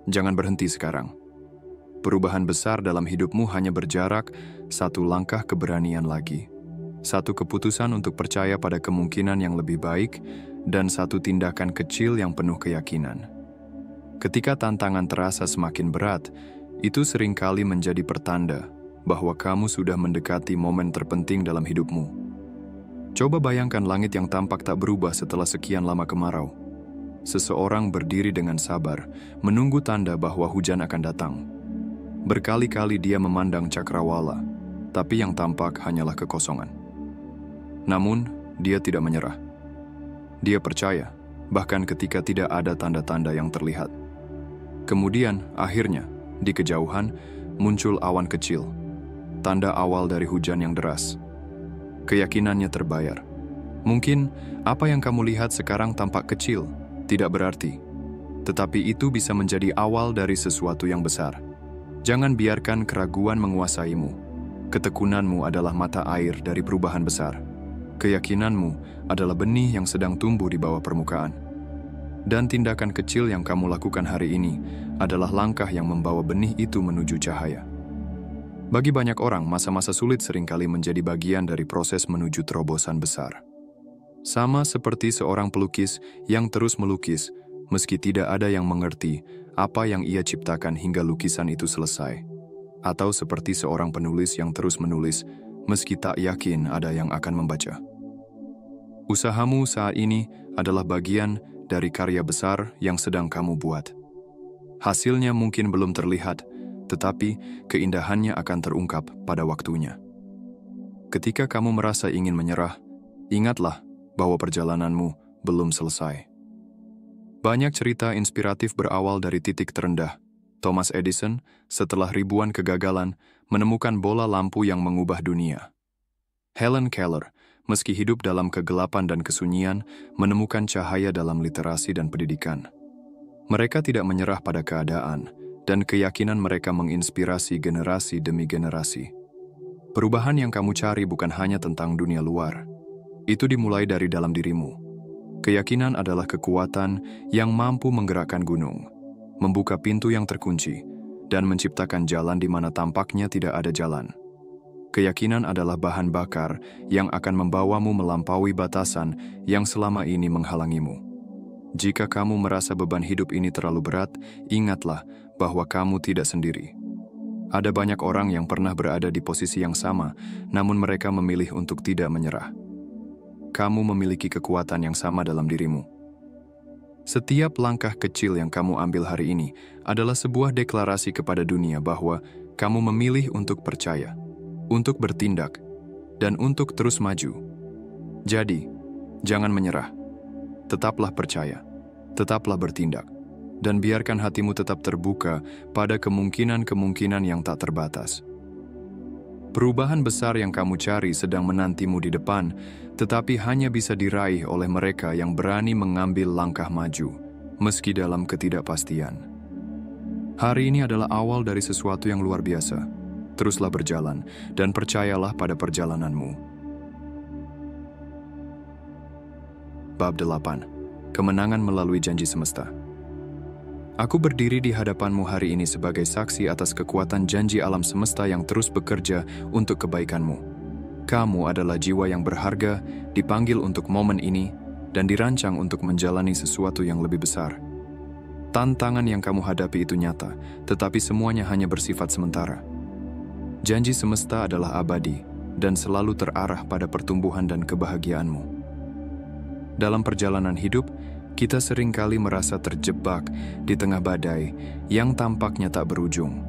Jangan berhenti sekarang. Perubahan besar dalam hidupmu hanya berjarak satu langkah keberanian lagi. Satu keputusan untuk percaya pada kemungkinan yang lebih baik, dan satu tindakan kecil yang penuh keyakinan. Ketika tantangan terasa semakin berat, itu seringkali menjadi pertanda bahwa kamu sudah mendekati momen terpenting dalam hidupmu. Coba bayangkan langit yang tampak tak berubah setelah sekian lama kemarau. Seseorang berdiri dengan sabar, menunggu tanda bahwa hujan akan datang. Berkali-kali dia memandang cakrawala, tapi yang tampak hanyalah kekosongan. Namun, dia tidak menyerah. Dia percaya, bahkan ketika tidak ada tanda-tanda yang terlihat. Kemudian, akhirnya, di kejauhan, muncul awan kecil, tanda awal dari hujan yang deras. Keyakinannya terbayar. Mungkin apa yang kamu lihat sekarang tampak kecil, tidak berarti. Tetapi itu bisa menjadi awal dari sesuatu yang besar. Jangan biarkan keraguan menguasaimu. Ketekunanmu adalah mata air dari perubahan besar. Keyakinanmu adalah benih yang sedang tumbuh di bawah permukaan. Dan tindakan kecil yang kamu lakukan hari ini adalah langkah yang membawa benih itu menuju cahaya. Bagi banyak orang, masa-masa sulit seringkali menjadi bagian dari proses menuju terobosan besar. Sama seperti seorang pelukis yang terus melukis, meski tidak ada yang mengerti apa yang ia ciptakan hingga lukisan itu selesai. Atau seperti seorang penulis yang terus menulis, meski tak yakin ada yang akan membaca. Usahamu saat ini adalah bagian dari karya besar yang sedang kamu buat. Hasilnya mungkin belum terlihat, tetapi keindahannya akan terungkap pada waktunya. Ketika kamu merasa ingin menyerah, ingatlah bahwa perjalananmu belum selesai. Banyak cerita inspiratif berawal dari titik terendah. Thomas Edison, setelah ribuan kegagalan, menemukan bola lampu yang mengubah dunia. Helen Keller, meski hidup dalam kegelapan dan kesunyian, menemukan cahaya dalam literasi dan pendidikan. Mereka tidak menyerah pada keadaan, dan keyakinan mereka menginspirasi generasi demi generasi. Perubahan yang kamu cari bukan hanya tentang dunia luar. Itu dimulai dari dalam dirimu. Keyakinan adalah kekuatan yang mampu menggerakkan gunung, membuka pintu yang terkunci, dan menciptakan jalan di mana tampaknya tidak ada jalan. Keyakinan adalah bahan bakar yang akan membawamu melampaui batasan yang selama ini menghalangimu. Jika kamu merasa beban hidup ini terlalu berat, ingatlah bahwa kamu tidak sendiri. Ada banyak orang yang pernah berada di posisi yang sama, namun mereka memilih untuk tidak menyerah. Kamu memiliki kekuatan yang sama dalam dirimu. Setiap langkah kecil yang kamu ambil hari ini adalah sebuah deklarasi kepada dunia bahwa kamu memilih untuk percaya, untuk bertindak, dan untuk terus maju. Jadi, jangan menyerah. Tetaplah percaya, tetaplah bertindak, dan biarkan hatimu tetap terbuka pada kemungkinan-kemungkinan yang tak terbatas. Perubahan besar yang kamu cari sedang menantimu di depan, tetapi hanya bisa diraih oleh mereka yang berani mengambil langkah maju. meski dalam ketidakpastian. Hari ini adalah awal dari sesuatu yang luar biasa. Teruslah berjalan, dan percayalah pada perjalananmu. Bab 8. Kemenangan melalui janji semesta. Aku berdiri di hadapanmu hari ini sebagai saksi atas kekuatan janji alam semesta yang terus bekerja untuk kebaikanmu. Kamu adalah jiwa yang berharga, dipanggil untuk momen ini, dan dirancang untuk menjalani sesuatu yang lebih besar. Tantangan yang kamu hadapi itu nyata, tetapi semuanya hanya bersifat sementara. Janji semesta adalah abadi dan selalu terarah pada pertumbuhan dan kebahagiaanmu. Dalam perjalanan hidup, kita seringkali merasa terjebak di tengah badai yang tampaknya tak berujung.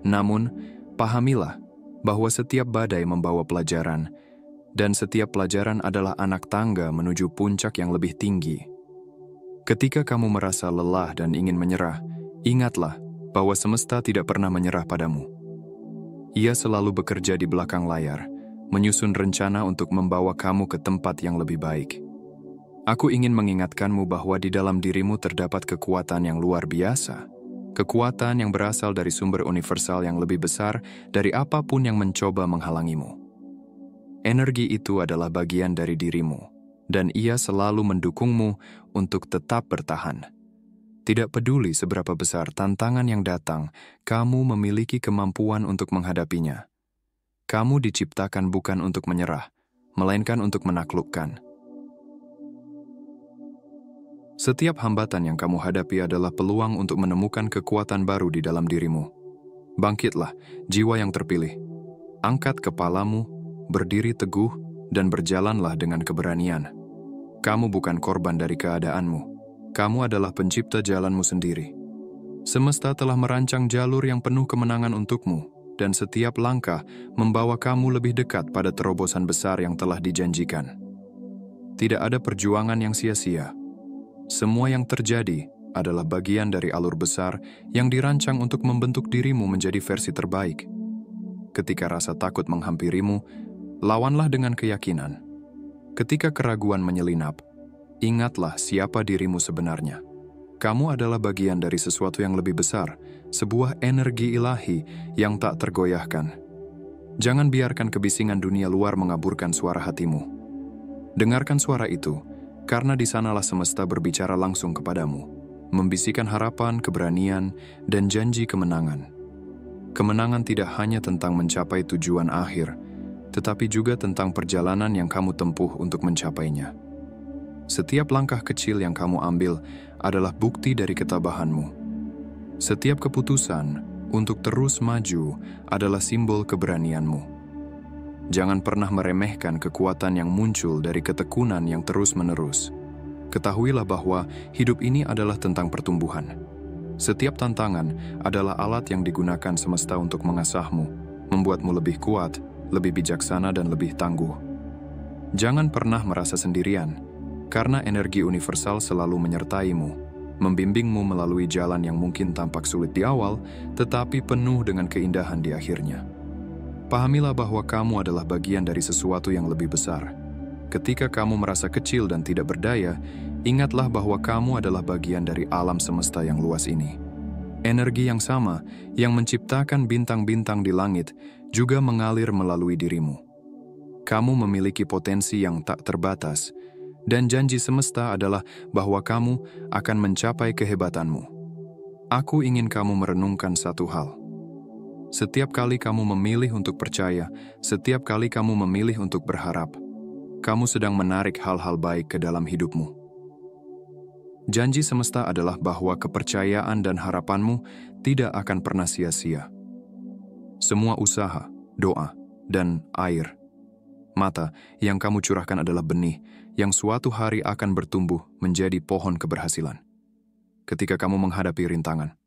Namun, pahamilah bahwa setiap badai membawa pelajaran, dan setiap pelajaran adalah anak tangga menuju puncak yang lebih tinggi. Ketika kamu merasa lelah dan ingin menyerah, ingatlah bahwa semesta tidak pernah menyerah padamu. Ia selalu bekerja di belakang layar, menyusun rencana untuk membawa kamu ke tempat yang lebih baik. Aku ingin mengingatkanmu bahwa di dalam dirimu terdapat kekuatan yang luar biasa. Kekuatan yang berasal dari sumber universal yang lebih besar dari apapun yang mencoba menghalangimu. Energi itu adalah bagian dari dirimu, dan ia selalu mendukungmu untuk tetap bertahan. Tidak peduli seberapa besar tantangan yang datang, kamu memiliki kemampuan untuk menghadapinya. Kamu diciptakan bukan untuk menyerah, melainkan untuk menaklukkan. Setiap hambatan yang kamu hadapi adalah peluang untuk menemukan kekuatan baru di dalam dirimu. Bangkitlah, jiwa yang terpilih. Angkat kepalamu, berdiri teguh, dan berjalanlah dengan keberanian. Kamu bukan korban dari keadaanmu. Kamu adalah pencipta jalanmu sendiri. Semesta telah merancang jalur yang penuh kemenangan untukmu, dan setiap langkah membawa kamu lebih dekat pada terobosan besar yang telah dijanjikan. Tidak ada perjuangan yang sia-sia. Semua yang terjadi adalah bagian dari alur besar yang dirancang untuk membentuk dirimu menjadi versi terbaik. Ketika rasa takut menghampirimu, lawanlah dengan keyakinan. Ketika keraguan menyelinap, ingatlah siapa dirimu sebenarnya. Kamu adalah bagian dari sesuatu yang lebih besar, sebuah energi ilahi yang tak tergoyahkan. Jangan biarkan kebisingan dunia luar mengaburkan suara hatimu. Dengarkan suara itu, karena di sanalah semesta berbicara langsung kepadamu, membisikkan harapan, keberanian, dan janji kemenangan. Kemenangan tidak hanya tentang mencapai tujuan akhir, tetapi juga tentang perjalanan yang kamu tempuh untuk mencapainya. Setiap langkah kecil yang kamu ambil adalah bukti dari ketabahanmu. Setiap keputusan untuk terus maju adalah simbol keberanianmu. Jangan pernah meremehkan kekuatan yang muncul dari ketekunan yang terus-menerus. Ketahuilah bahwa hidup ini adalah tentang pertumbuhan. Setiap tantangan adalah alat yang digunakan semesta untuk mengasahmu, membuatmu lebih kuat, lebih bijaksana, dan lebih tangguh. Jangan pernah merasa sendirian, karena energi universal selalu menyertaimu, membimbingmu melalui jalan yang mungkin tampak sulit di awal, tetapi penuh dengan keindahan di akhirnya. Pahamilah bahwa kamu adalah bagian dari sesuatu yang lebih besar. Ketika kamu merasa kecil dan tidak berdaya, ingatlah bahwa kamu adalah bagian dari alam semesta yang luas ini. Energi yang sama yang menciptakan bintang-bintang di langit juga mengalir melalui dirimu. Kamu memiliki potensi yang tak terbatas, dan janji semesta adalah bahwa kamu akan mencapai kehebatanmu. Aku ingin kamu merenungkan satu hal. Setiap kali kamu memilih untuk percaya, setiap kali kamu memilih untuk berharap, kamu sedang menarik hal-hal baik ke dalam hidupmu. Janji semesta adalah bahwa kepercayaan dan harapanmu tidak akan pernah sia-sia. Semua usaha, doa, dan air mata yang kamu curahkan adalah benih yang suatu hari akan bertumbuh menjadi pohon keberhasilan. Ketika kamu menghadapi rintangan,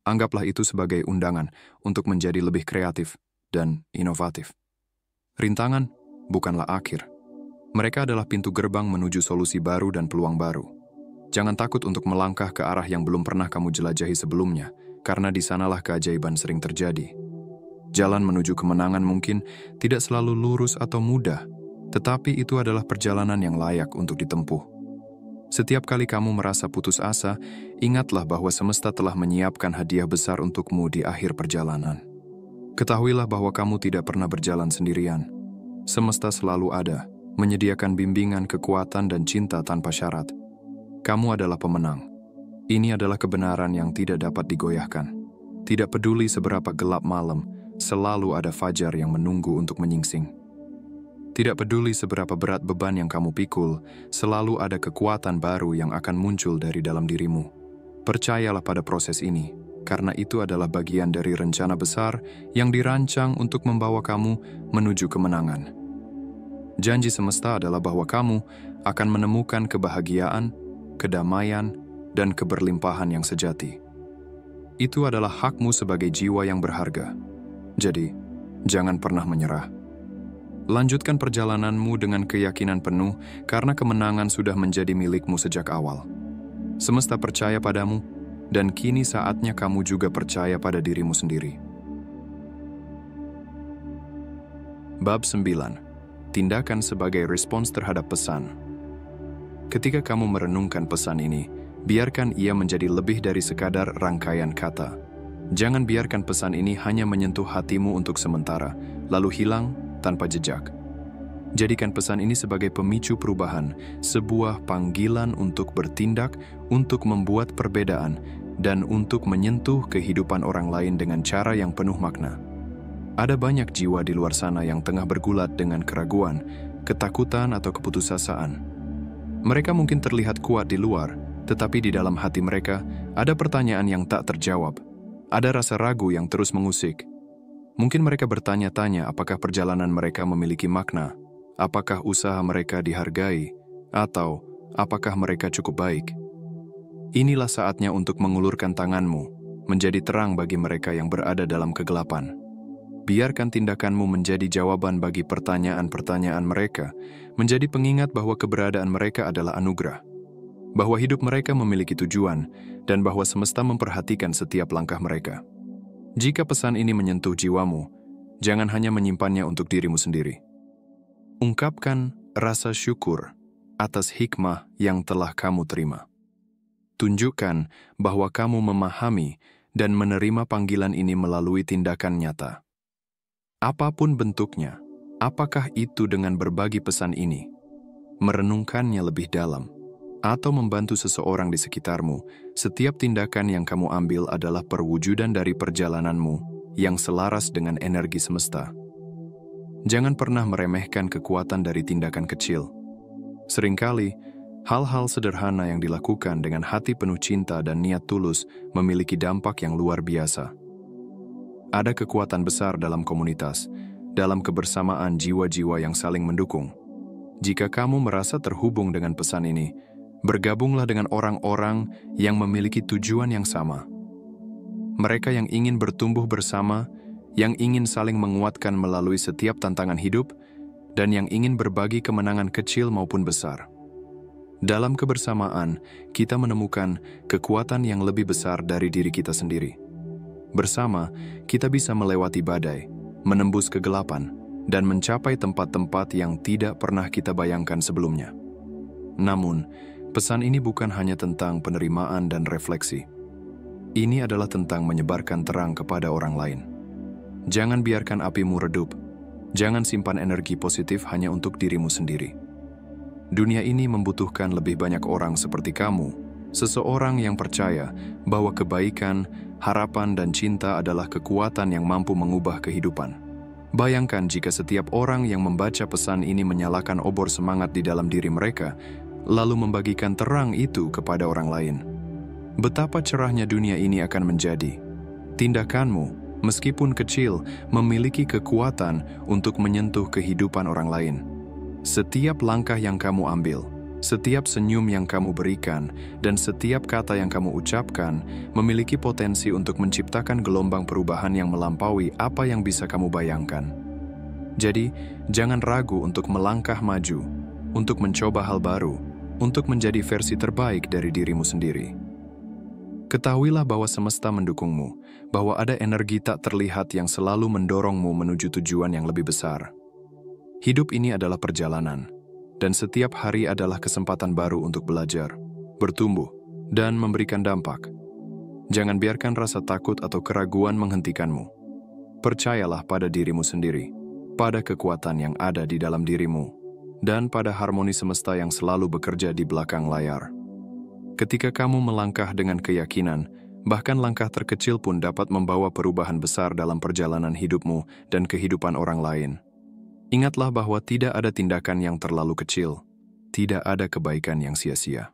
anggaplah itu sebagai undangan untuk menjadi lebih kreatif dan inovatif. Rintangan bukanlah akhir. Mereka adalah pintu gerbang menuju solusi baru dan peluang baru. Jangan takut untuk melangkah ke arah yang belum pernah kamu jelajahi sebelumnya, karena di sanalah keajaiban sering terjadi. Jalan menuju kemenangan mungkin tidak selalu lurus atau mudah, tetapi itu adalah perjalanan yang layak untuk ditempuh. Setiap kali kamu merasa putus asa, ingatlah bahwa semesta telah menyiapkan hadiah besar untukmu di akhir perjalanan. Ketahuilah bahwa kamu tidak pernah berjalan sendirian. Semesta selalu ada, menyediakan bimbingan, kekuatan, dan cinta tanpa syarat. Kamu adalah pemenang. Ini adalah kebenaran yang tidak dapat digoyahkan. Tidak peduli seberapa gelap malam, selalu ada fajar yang menunggu untuk menyingsing. Tidak peduli seberapa berat beban yang kamu pikul, selalu ada kekuatan baru yang akan muncul dari dalam dirimu. Percayalah pada proses ini, karena itu adalah bagian dari rencana besar yang dirancang untuk membawa kamu menuju kemenangan. Janji semesta adalah bahwa kamu akan menemukan kebahagiaan, kedamaian, dan keberlimpahan yang sejati. Itu adalah hakmu sebagai jiwa yang berharga. Jadi, jangan pernah menyerah. Lanjutkan perjalananmu dengan keyakinan penuh karena kemenangan sudah menjadi milikmu sejak awal. Semesta percaya padamu, dan kini saatnya kamu juga percaya pada dirimu sendiri. Bab 9. Tindakan sebagai respons terhadap pesan. Ketika kamu merenungkan pesan ini, biarkan ia menjadi lebih dari sekadar rangkaian kata. Jangan biarkan pesan ini hanya menyentuh hatimu untuk sementara, lalu hilang tanpa jejak. Jadikan pesan ini sebagai pemicu perubahan, sebuah panggilan untuk bertindak, untuk membuat perbedaan, dan untuk menyentuh kehidupan orang lain dengan cara yang penuh makna. Ada banyak jiwa di luar sana yang tengah bergulat dengan keraguan, ketakutan, atau keputusasaan. Mereka mungkin terlihat kuat di luar, tetapi di dalam hati mereka ada pertanyaan yang tak terjawab. Ada rasa ragu yang terus mengusik. Mungkin mereka bertanya-tanya apakah perjalanan mereka memiliki makna, apakah usaha mereka dihargai, atau apakah mereka cukup baik. Inilah saatnya untuk mengulurkan tanganmu, menjadi terang bagi mereka yang berada dalam kegelapan. Biarkan tindakanmu menjadi jawaban bagi pertanyaan-pertanyaan mereka, menjadi pengingat bahwa keberadaan mereka adalah anugerah, bahwa hidup mereka memiliki tujuan, dan bahwa semesta memperhatikan setiap langkah mereka. Jika pesan ini menyentuh jiwamu, jangan hanya menyimpannya untuk dirimu sendiri. Ungkapkan rasa syukur atas hikmah yang telah kamu terima. Tunjukkan bahwa kamu memahami dan menerima panggilan ini melalui tindakan nyata. Apapun bentuknya, apakah itu dengan berbagi pesan ini, merenungkannya lebih dalam, atau membantu seseorang di sekitarmu, setiap tindakan yang kamu ambil adalah perwujudan dari perjalananmu yang selaras dengan energi semesta. Jangan pernah meremehkan kekuatan dari tindakan kecil. Seringkali, hal-hal sederhana yang dilakukan dengan hati penuh cinta dan niat tulus memiliki dampak yang luar biasa. Ada kekuatan besar dalam komunitas, dalam kebersamaan jiwa-jiwa yang saling mendukung. Jika kamu merasa terhubung dengan pesan ini, bergabunglah dengan orang-orang yang memiliki tujuan yang sama. Mereka yang ingin bertumbuh bersama, yang ingin saling menguatkan melalui setiap tantangan hidup, dan yang ingin berbagi kemenangan kecil maupun besar. Dalam kebersamaan, kita menemukan kekuatan yang lebih besar dari diri kita sendiri. Bersama, kita bisa melewati badai, menembus kegelapan, dan mencapai tempat-tempat yang tidak pernah kita bayangkan sebelumnya. Namun, pesan ini bukan hanya tentang penerimaan dan refleksi. Ini adalah tentang menyebarkan terang kepada orang lain. Jangan biarkan apimu redup. Jangan simpan energi positif hanya untuk dirimu sendiri. Dunia ini membutuhkan lebih banyak orang seperti kamu, seseorang yang percaya bahwa kebaikan, harapan, dan cinta adalah kekuatan yang mampu mengubah kehidupan. Bayangkan jika setiap orang yang membaca pesan ini menyalakan obor semangat di dalam diri mereka, lalu membagikan terang itu kepada orang lain. Betapa cerahnya dunia ini akan menjadi. Tindakanmu, meskipun kecil, memiliki kekuatan untuk menyentuh kehidupan orang lain. Setiap langkah yang kamu ambil, setiap senyum yang kamu berikan, dan setiap kata yang kamu ucapkan memiliki potensi untuk menciptakan gelombang perubahan yang melampaui apa yang bisa kamu bayangkan. Jadi, jangan ragu untuk melangkah maju, untuk mencoba hal baru, untuk menjadi versi terbaik dari dirimu sendiri. Ketahuilah bahwa semesta mendukungmu, bahwa ada energi tak terlihat yang selalu mendorongmu menuju tujuan yang lebih besar. Hidup ini adalah perjalanan, dan setiap hari adalah kesempatan baru untuk belajar. bertumbuh, dan memberikan dampak. Jangan biarkan rasa takut atau keraguan menghentikanmu. Percayalah pada dirimu sendiri, pada kekuatan yang ada di dalam dirimu, dan pada harmoni semesta yang selalu bekerja di belakang layar. Ketika kamu melangkah dengan keyakinan, bahkan langkah terkecil pun dapat membawa perubahan besar dalam perjalanan hidupmu dan kehidupan orang lain. Ingatlah bahwa tidak ada tindakan yang terlalu kecil, tidak ada kebaikan yang sia-sia.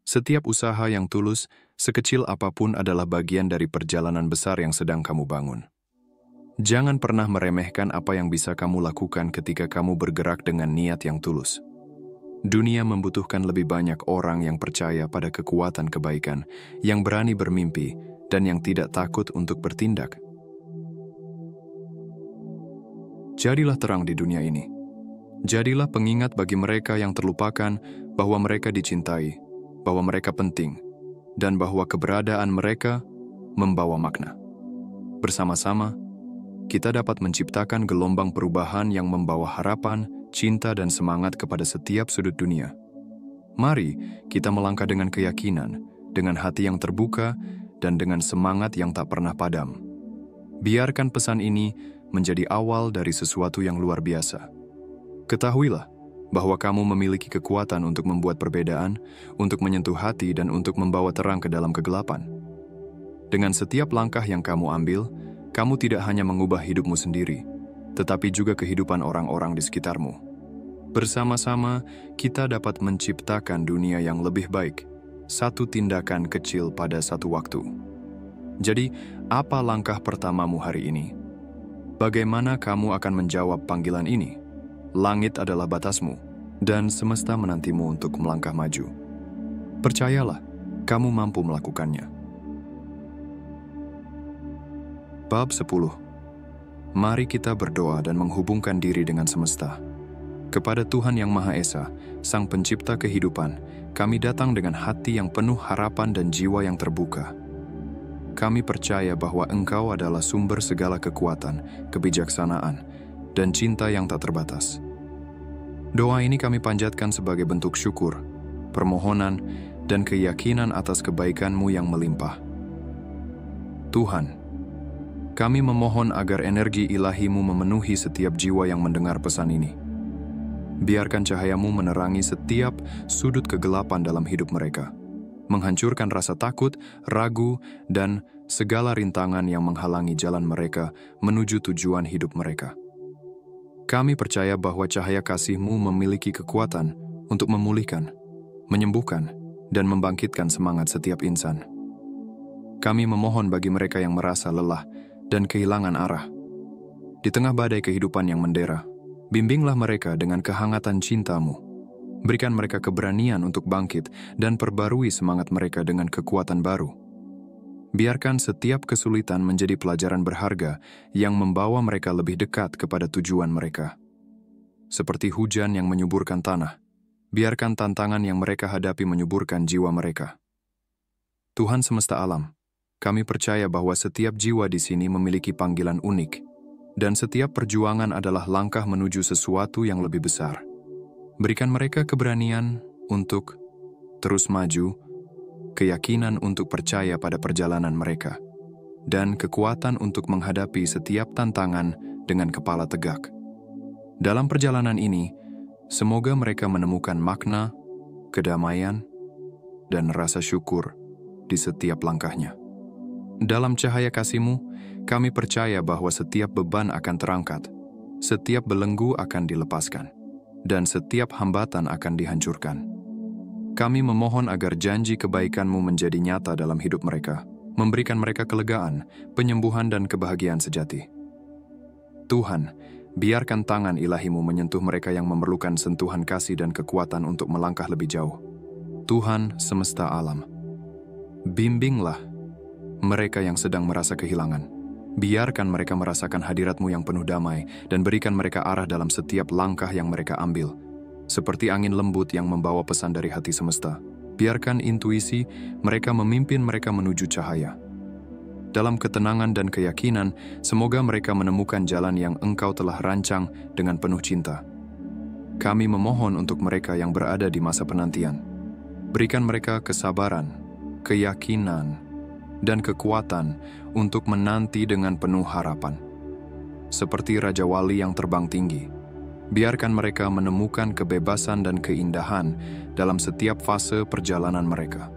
Setiap usaha yang tulus, sekecil apapun adalah bagian dari perjalanan besar yang sedang kamu bangun. Jangan pernah meremehkan apa yang bisa kamu lakukan ketika kamu bergerak dengan niat yang tulus. Dunia membutuhkan lebih banyak orang yang percaya pada kekuatan kebaikan, yang berani bermimpi, dan yang tidak takut untuk bertindak. Jadilah terang di dunia ini. Jadilah pengingat bagi mereka yang terlupakan bahwa mereka dicintai, bahwa mereka penting, dan bahwa keberadaan mereka membawa makna. Bersama-sama, kita dapat menciptakan gelombang perubahan yang membawa harapan, cinta, dan semangat kepada setiap sudut dunia. Mari kita melangkah dengan keyakinan, dengan hati yang terbuka, dan dengan semangat yang tak pernah padam. Biarkan pesan ini menjadi awal dari sesuatu yang luar biasa. Ketahuilah bahwa kamu memiliki kekuatan untuk membuat perbedaan, untuk menyentuh hati, dan untuk membawa terang ke dalam kegelapan. Dengan setiap langkah yang kamu ambil, kamu tidak hanya mengubah hidupmu sendiri, tetapi juga kehidupan orang-orang di sekitarmu. Bersama-sama, kita dapat menciptakan dunia yang lebih baik, satu tindakan kecil pada satu waktu. Jadi, apa langkah pertamamu hari ini? Bagaimana kamu akan menjawab panggilan ini? Langit adalah batasmu, dan semesta menantimu untuk melangkah maju. Percayalah, kamu mampu melakukannya. Bab 10. Mari kita berdoa dan menghubungkan diri dengan semesta. Kepada Tuhan Yang Maha Esa, Sang Pencipta kehidupan, kami datang dengan hati yang penuh harapan dan jiwa yang terbuka. Kami percaya bahwa Engkau adalah sumber segala kekuatan, kebijaksanaan, dan cinta yang tak terbatas. Doa ini kami panjatkan sebagai bentuk syukur, permohonan, dan keyakinan atas kebaikan-Mu yang melimpah. Tuhan, kami memohon agar energi ilahi-Mu memenuhi setiap jiwa yang mendengar pesan ini. Biarkan cahaya-Mu menerangi setiap sudut kegelapan dalam hidup mereka, menghancurkan rasa takut, ragu, dan segala rintangan yang menghalangi jalan mereka menuju tujuan hidup mereka. Kami percaya bahwa cahaya kasih-Mu memiliki kekuatan untuk memulihkan, menyembuhkan, dan membangkitkan semangat setiap insan. Kami memohon bagi mereka yang merasa lelah dan kehilangan arah. Di tengah badai kehidupan yang mendera, bimbinglah mereka dengan kehangatan cinta-Mu. Berikan mereka keberanian untuk bangkit dan perbarui semangat mereka dengan kekuatan baru. Biarkan setiap kesulitan menjadi pelajaran berharga yang membawa mereka lebih dekat kepada tujuan mereka. Seperti hujan yang menyuburkan tanah, biarkan tantangan yang mereka hadapi menyuburkan jiwa mereka. Tuhan semesta alam, kami percaya bahwa setiap jiwa di sini memiliki panggilan unik, dan setiap perjuangan adalah langkah menuju sesuatu yang lebih besar. Berikan mereka keberanian untuk terus maju, keyakinan untuk percaya pada perjalanan mereka, dan kekuatan untuk menghadapi setiap tantangan dengan kepala tegak. Dalam perjalanan ini, semoga mereka menemukan makna, kedamaian, dan rasa syukur di setiap langkahnya. Dalam cahaya kasih-Mu, kami percaya bahwa setiap beban akan terangkat, setiap belenggu akan dilepaskan, dan setiap hambatan akan dihancurkan. Kami memohon agar janji kebaikan-Mu menjadi nyata dalam hidup mereka, memberikan mereka kelegaan, penyembuhan, dan kebahagiaan sejati. Tuhan, biarkan tangan ilahi-Mu menyentuh mereka yang memerlukan sentuhan kasih dan kekuatan untuk melangkah lebih jauh. Tuhan semesta alam, bimbinglah mereka yang sedang merasa kehilangan. Biarkan mereka merasakan hadirat-Mu yang penuh damai dan berikan mereka arah dalam setiap langkah yang mereka ambil. Seperti angin lembut yang membawa pesan dari hati semesta, biarkan intuisi mereka memimpin mereka menuju cahaya. Dalam ketenangan dan keyakinan, semoga mereka menemukan jalan yang Engkau telah rancang dengan penuh cinta. Kami memohon untuk mereka yang berada di masa penantian. Berikan mereka kesabaran, keyakinan, dan kekuatan untuk menanti dengan penuh harapan. Seperti Raja Wali yang terbang tinggi, biarkan mereka menemukan kebebasan dan keindahan dalam setiap fase perjalanan mereka.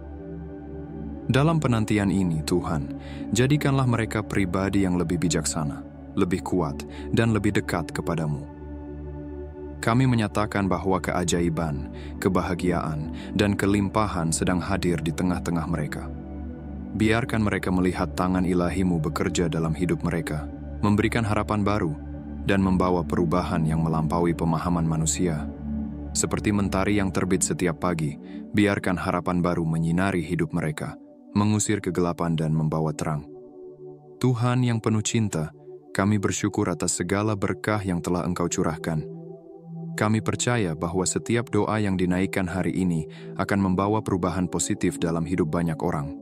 Dalam penantian ini, Tuhan, jadikanlah mereka pribadi yang lebih bijaksana, lebih kuat, dan lebih dekat kepadamu. Kami menyatakan bahwa keajaiban, kebahagiaan, dan kelimpahan sedang hadir di tengah-tengah mereka. Biarkan mereka melihat tangan ilahi-Mu bekerja dalam hidup mereka, memberikan harapan baru, dan membawa perubahan yang melampaui pemahaman manusia. Seperti mentari yang terbit setiap pagi, biarkan harapan baru menyinari hidup mereka, mengusir kegelapan dan membawa terang. Tuhan yang penuh cinta, kami bersyukur atas segala berkah yang telah Engkau curahkan. Kami percaya bahwa setiap doa yang dinaikkan hari ini akan membawa perubahan positif dalam hidup banyak orang.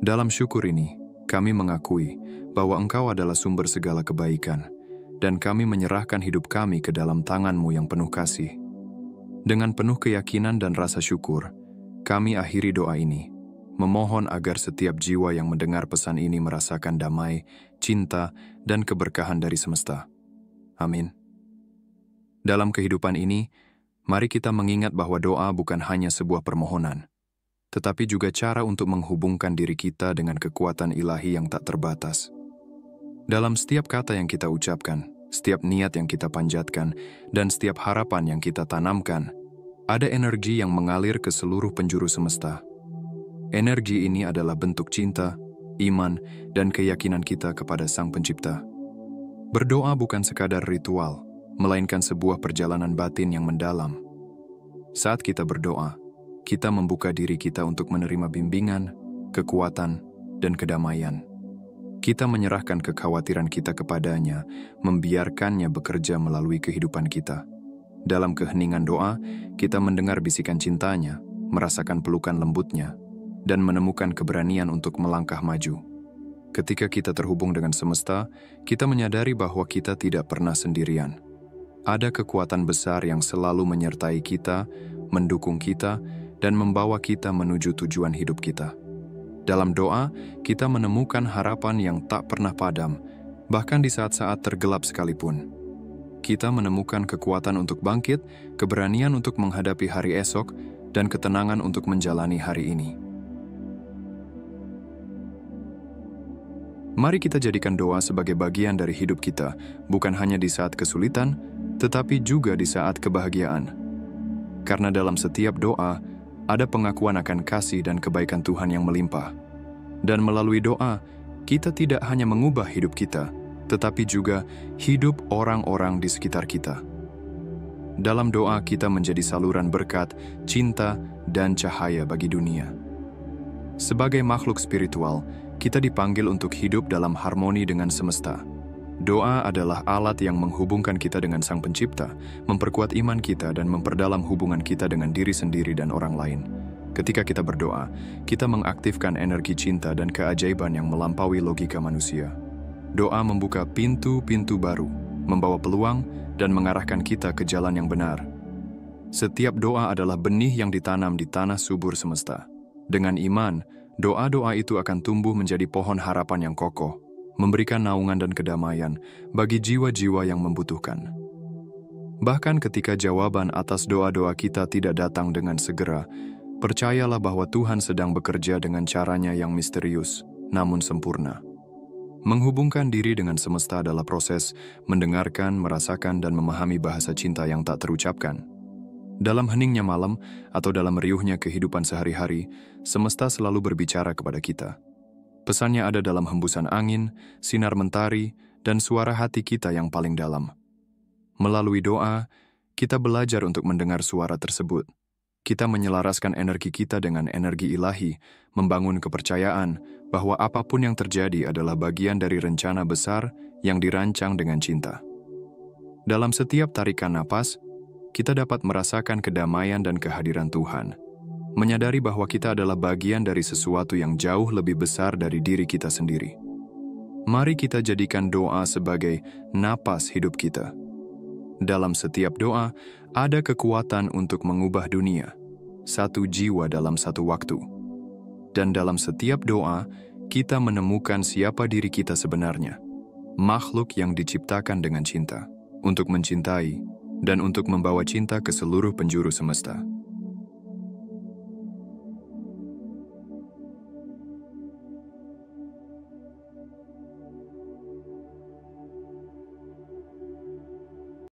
Dalam syukur ini, kami mengakui bahwa Engkau adalah sumber segala kebaikan, dan kami menyerahkan hidup kami ke dalam tangan-Mu yang penuh kasih. Dengan penuh keyakinan dan rasa syukur, kami akhiri doa ini, memohon agar setiap jiwa yang mendengar pesan ini merasakan damai, cinta, dan keberkahan dari semesta. Amin. Dalam kehidupan ini, mari kita mengingat bahwa doa bukan hanya sebuah permohonan, tetapi juga cara untuk menghubungkan diri kita dengan kekuatan ilahi yang tak terbatas. Dalam setiap kata yang kita ucapkan, setiap niat yang kita panjatkan, dan setiap harapan yang kita tanamkan, ada energi yang mengalir ke seluruh penjuru semesta. Energi ini adalah bentuk cinta, iman, dan keyakinan kita kepada Sang Pencipta. Berdoa bukan sekadar ritual, melainkan sebuah perjalanan batin yang mendalam. Saat kita berdoa, kita membuka diri kita untuk menerima bimbingan, kekuatan, dan kedamaian. Kita menyerahkan kekhawatiran kita kepadanya, membiarkannya bekerja melalui kehidupan kita. Dalam keheningan doa, kita mendengar bisikan cintanya, merasakan pelukan lembutnya, dan menemukan keberanian untuk melangkah maju. Ketika kita terhubung dengan semesta, kita menyadari bahwa kita tidak pernah sendirian. Ada kekuatan besar yang selalu menyertai kita, mendukung kita, dan membawa kita menuju tujuan hidup kita. Dalam doa, kita menemukan harapan yang tak pernah padam, bahkan di saat-saat tergelap sekalipun. Kita menemukan kekuatan untuk bangkit, keberanian untuk menghadapi hari esok, dan ketenangan untuk menjalani hari ini. Mari kita jadikan doa sebagai bagian dari hidup kita, bukan hanya di saat kesulitan, tetapi juga di saat kebahagiaan. Karena dalam setiap doa, ada pengakuan akan kasih dan kebaikan Tuhan yang melimpah. Dan melalui doa, kita tidak hanya mengubah hidup kita, tetapi juga hidup orang-orang di sekitar kita. Dalam doa, kita menjadi saluran berkat, cinta, dan cahaya bagi dunia. Sebagai makhluk spiritual, kita dipanggil untuk hidup dalam harmoni dengan semesta. Doa adalah alat yang menghubungkan kita dengan Sang Pencipta, memperkuat iman kita dan memperdalam hubungan kita dengan diri sendiri dan orang lain. Ketika kita berdoa, kita mengaktifkan energi cinta dan keajaiban yang melampaui logika manusia. Doa membuka pintu-pintu baru, membawa peluang, dan mengarahkan kita ke jalan yang benar. Setiap doa adalah benih yang ditanam di tanah subur semesta. Dengan iman, doa-doa itu akan tumbuh menjadi pohon harapan yang kokoh, memberikan naungan dan kedamaian bagi jiwa-jiwa yang membutuhkan. Bahkan ketika jawaban atas doa-doa kita tidak datang dengan segera, percayalah bahwa Tuhan sedang bekerja dengan caranya yang misterius, namun sempurna. Menghubungkan diri dengan semesta adalah proses mendengarkan, merasakan, dan memahami bahasa cinta yang tak terucapkan. Dalam heningnya malam atau dalam riuhnya kehidupan sehari-hari, semesta selalu berbicara kepada kita. Pesannya ada dalam hembusan angin, sinar mentari, dan suara hati kita yang paling dalam. Melalui doa, kita belajar untuk mendengar suara tersebut. Kita menyelaraskan energi kita dengan energi ilahi, membangun kepercayaan bahwa apapun yang terjadi adalah bagian dari rencana besar yang dirancang dengan cinta. Dalam setiap tarikan napas, kita dapat merasakan kedamaian dan kehadiran Tuhan, menyadari bahwa kita adalah bagian dari sesuatu yang jauh lebih besar dari diri kita sendiri. Mari kita jadikan doa sebagai napas hidup kita. Dalam setiap doa, ada kekuatan untuk mengubah dunia. satu jiwa dalam satu waktu. Dan dalam setiap doa, kita menemukan siapa diri kita sebenarnya. Makhluk yang diciptakan dengan cinta, untuk mencintai, dan untuk membawa cinta ke seluruh penjuru semesta.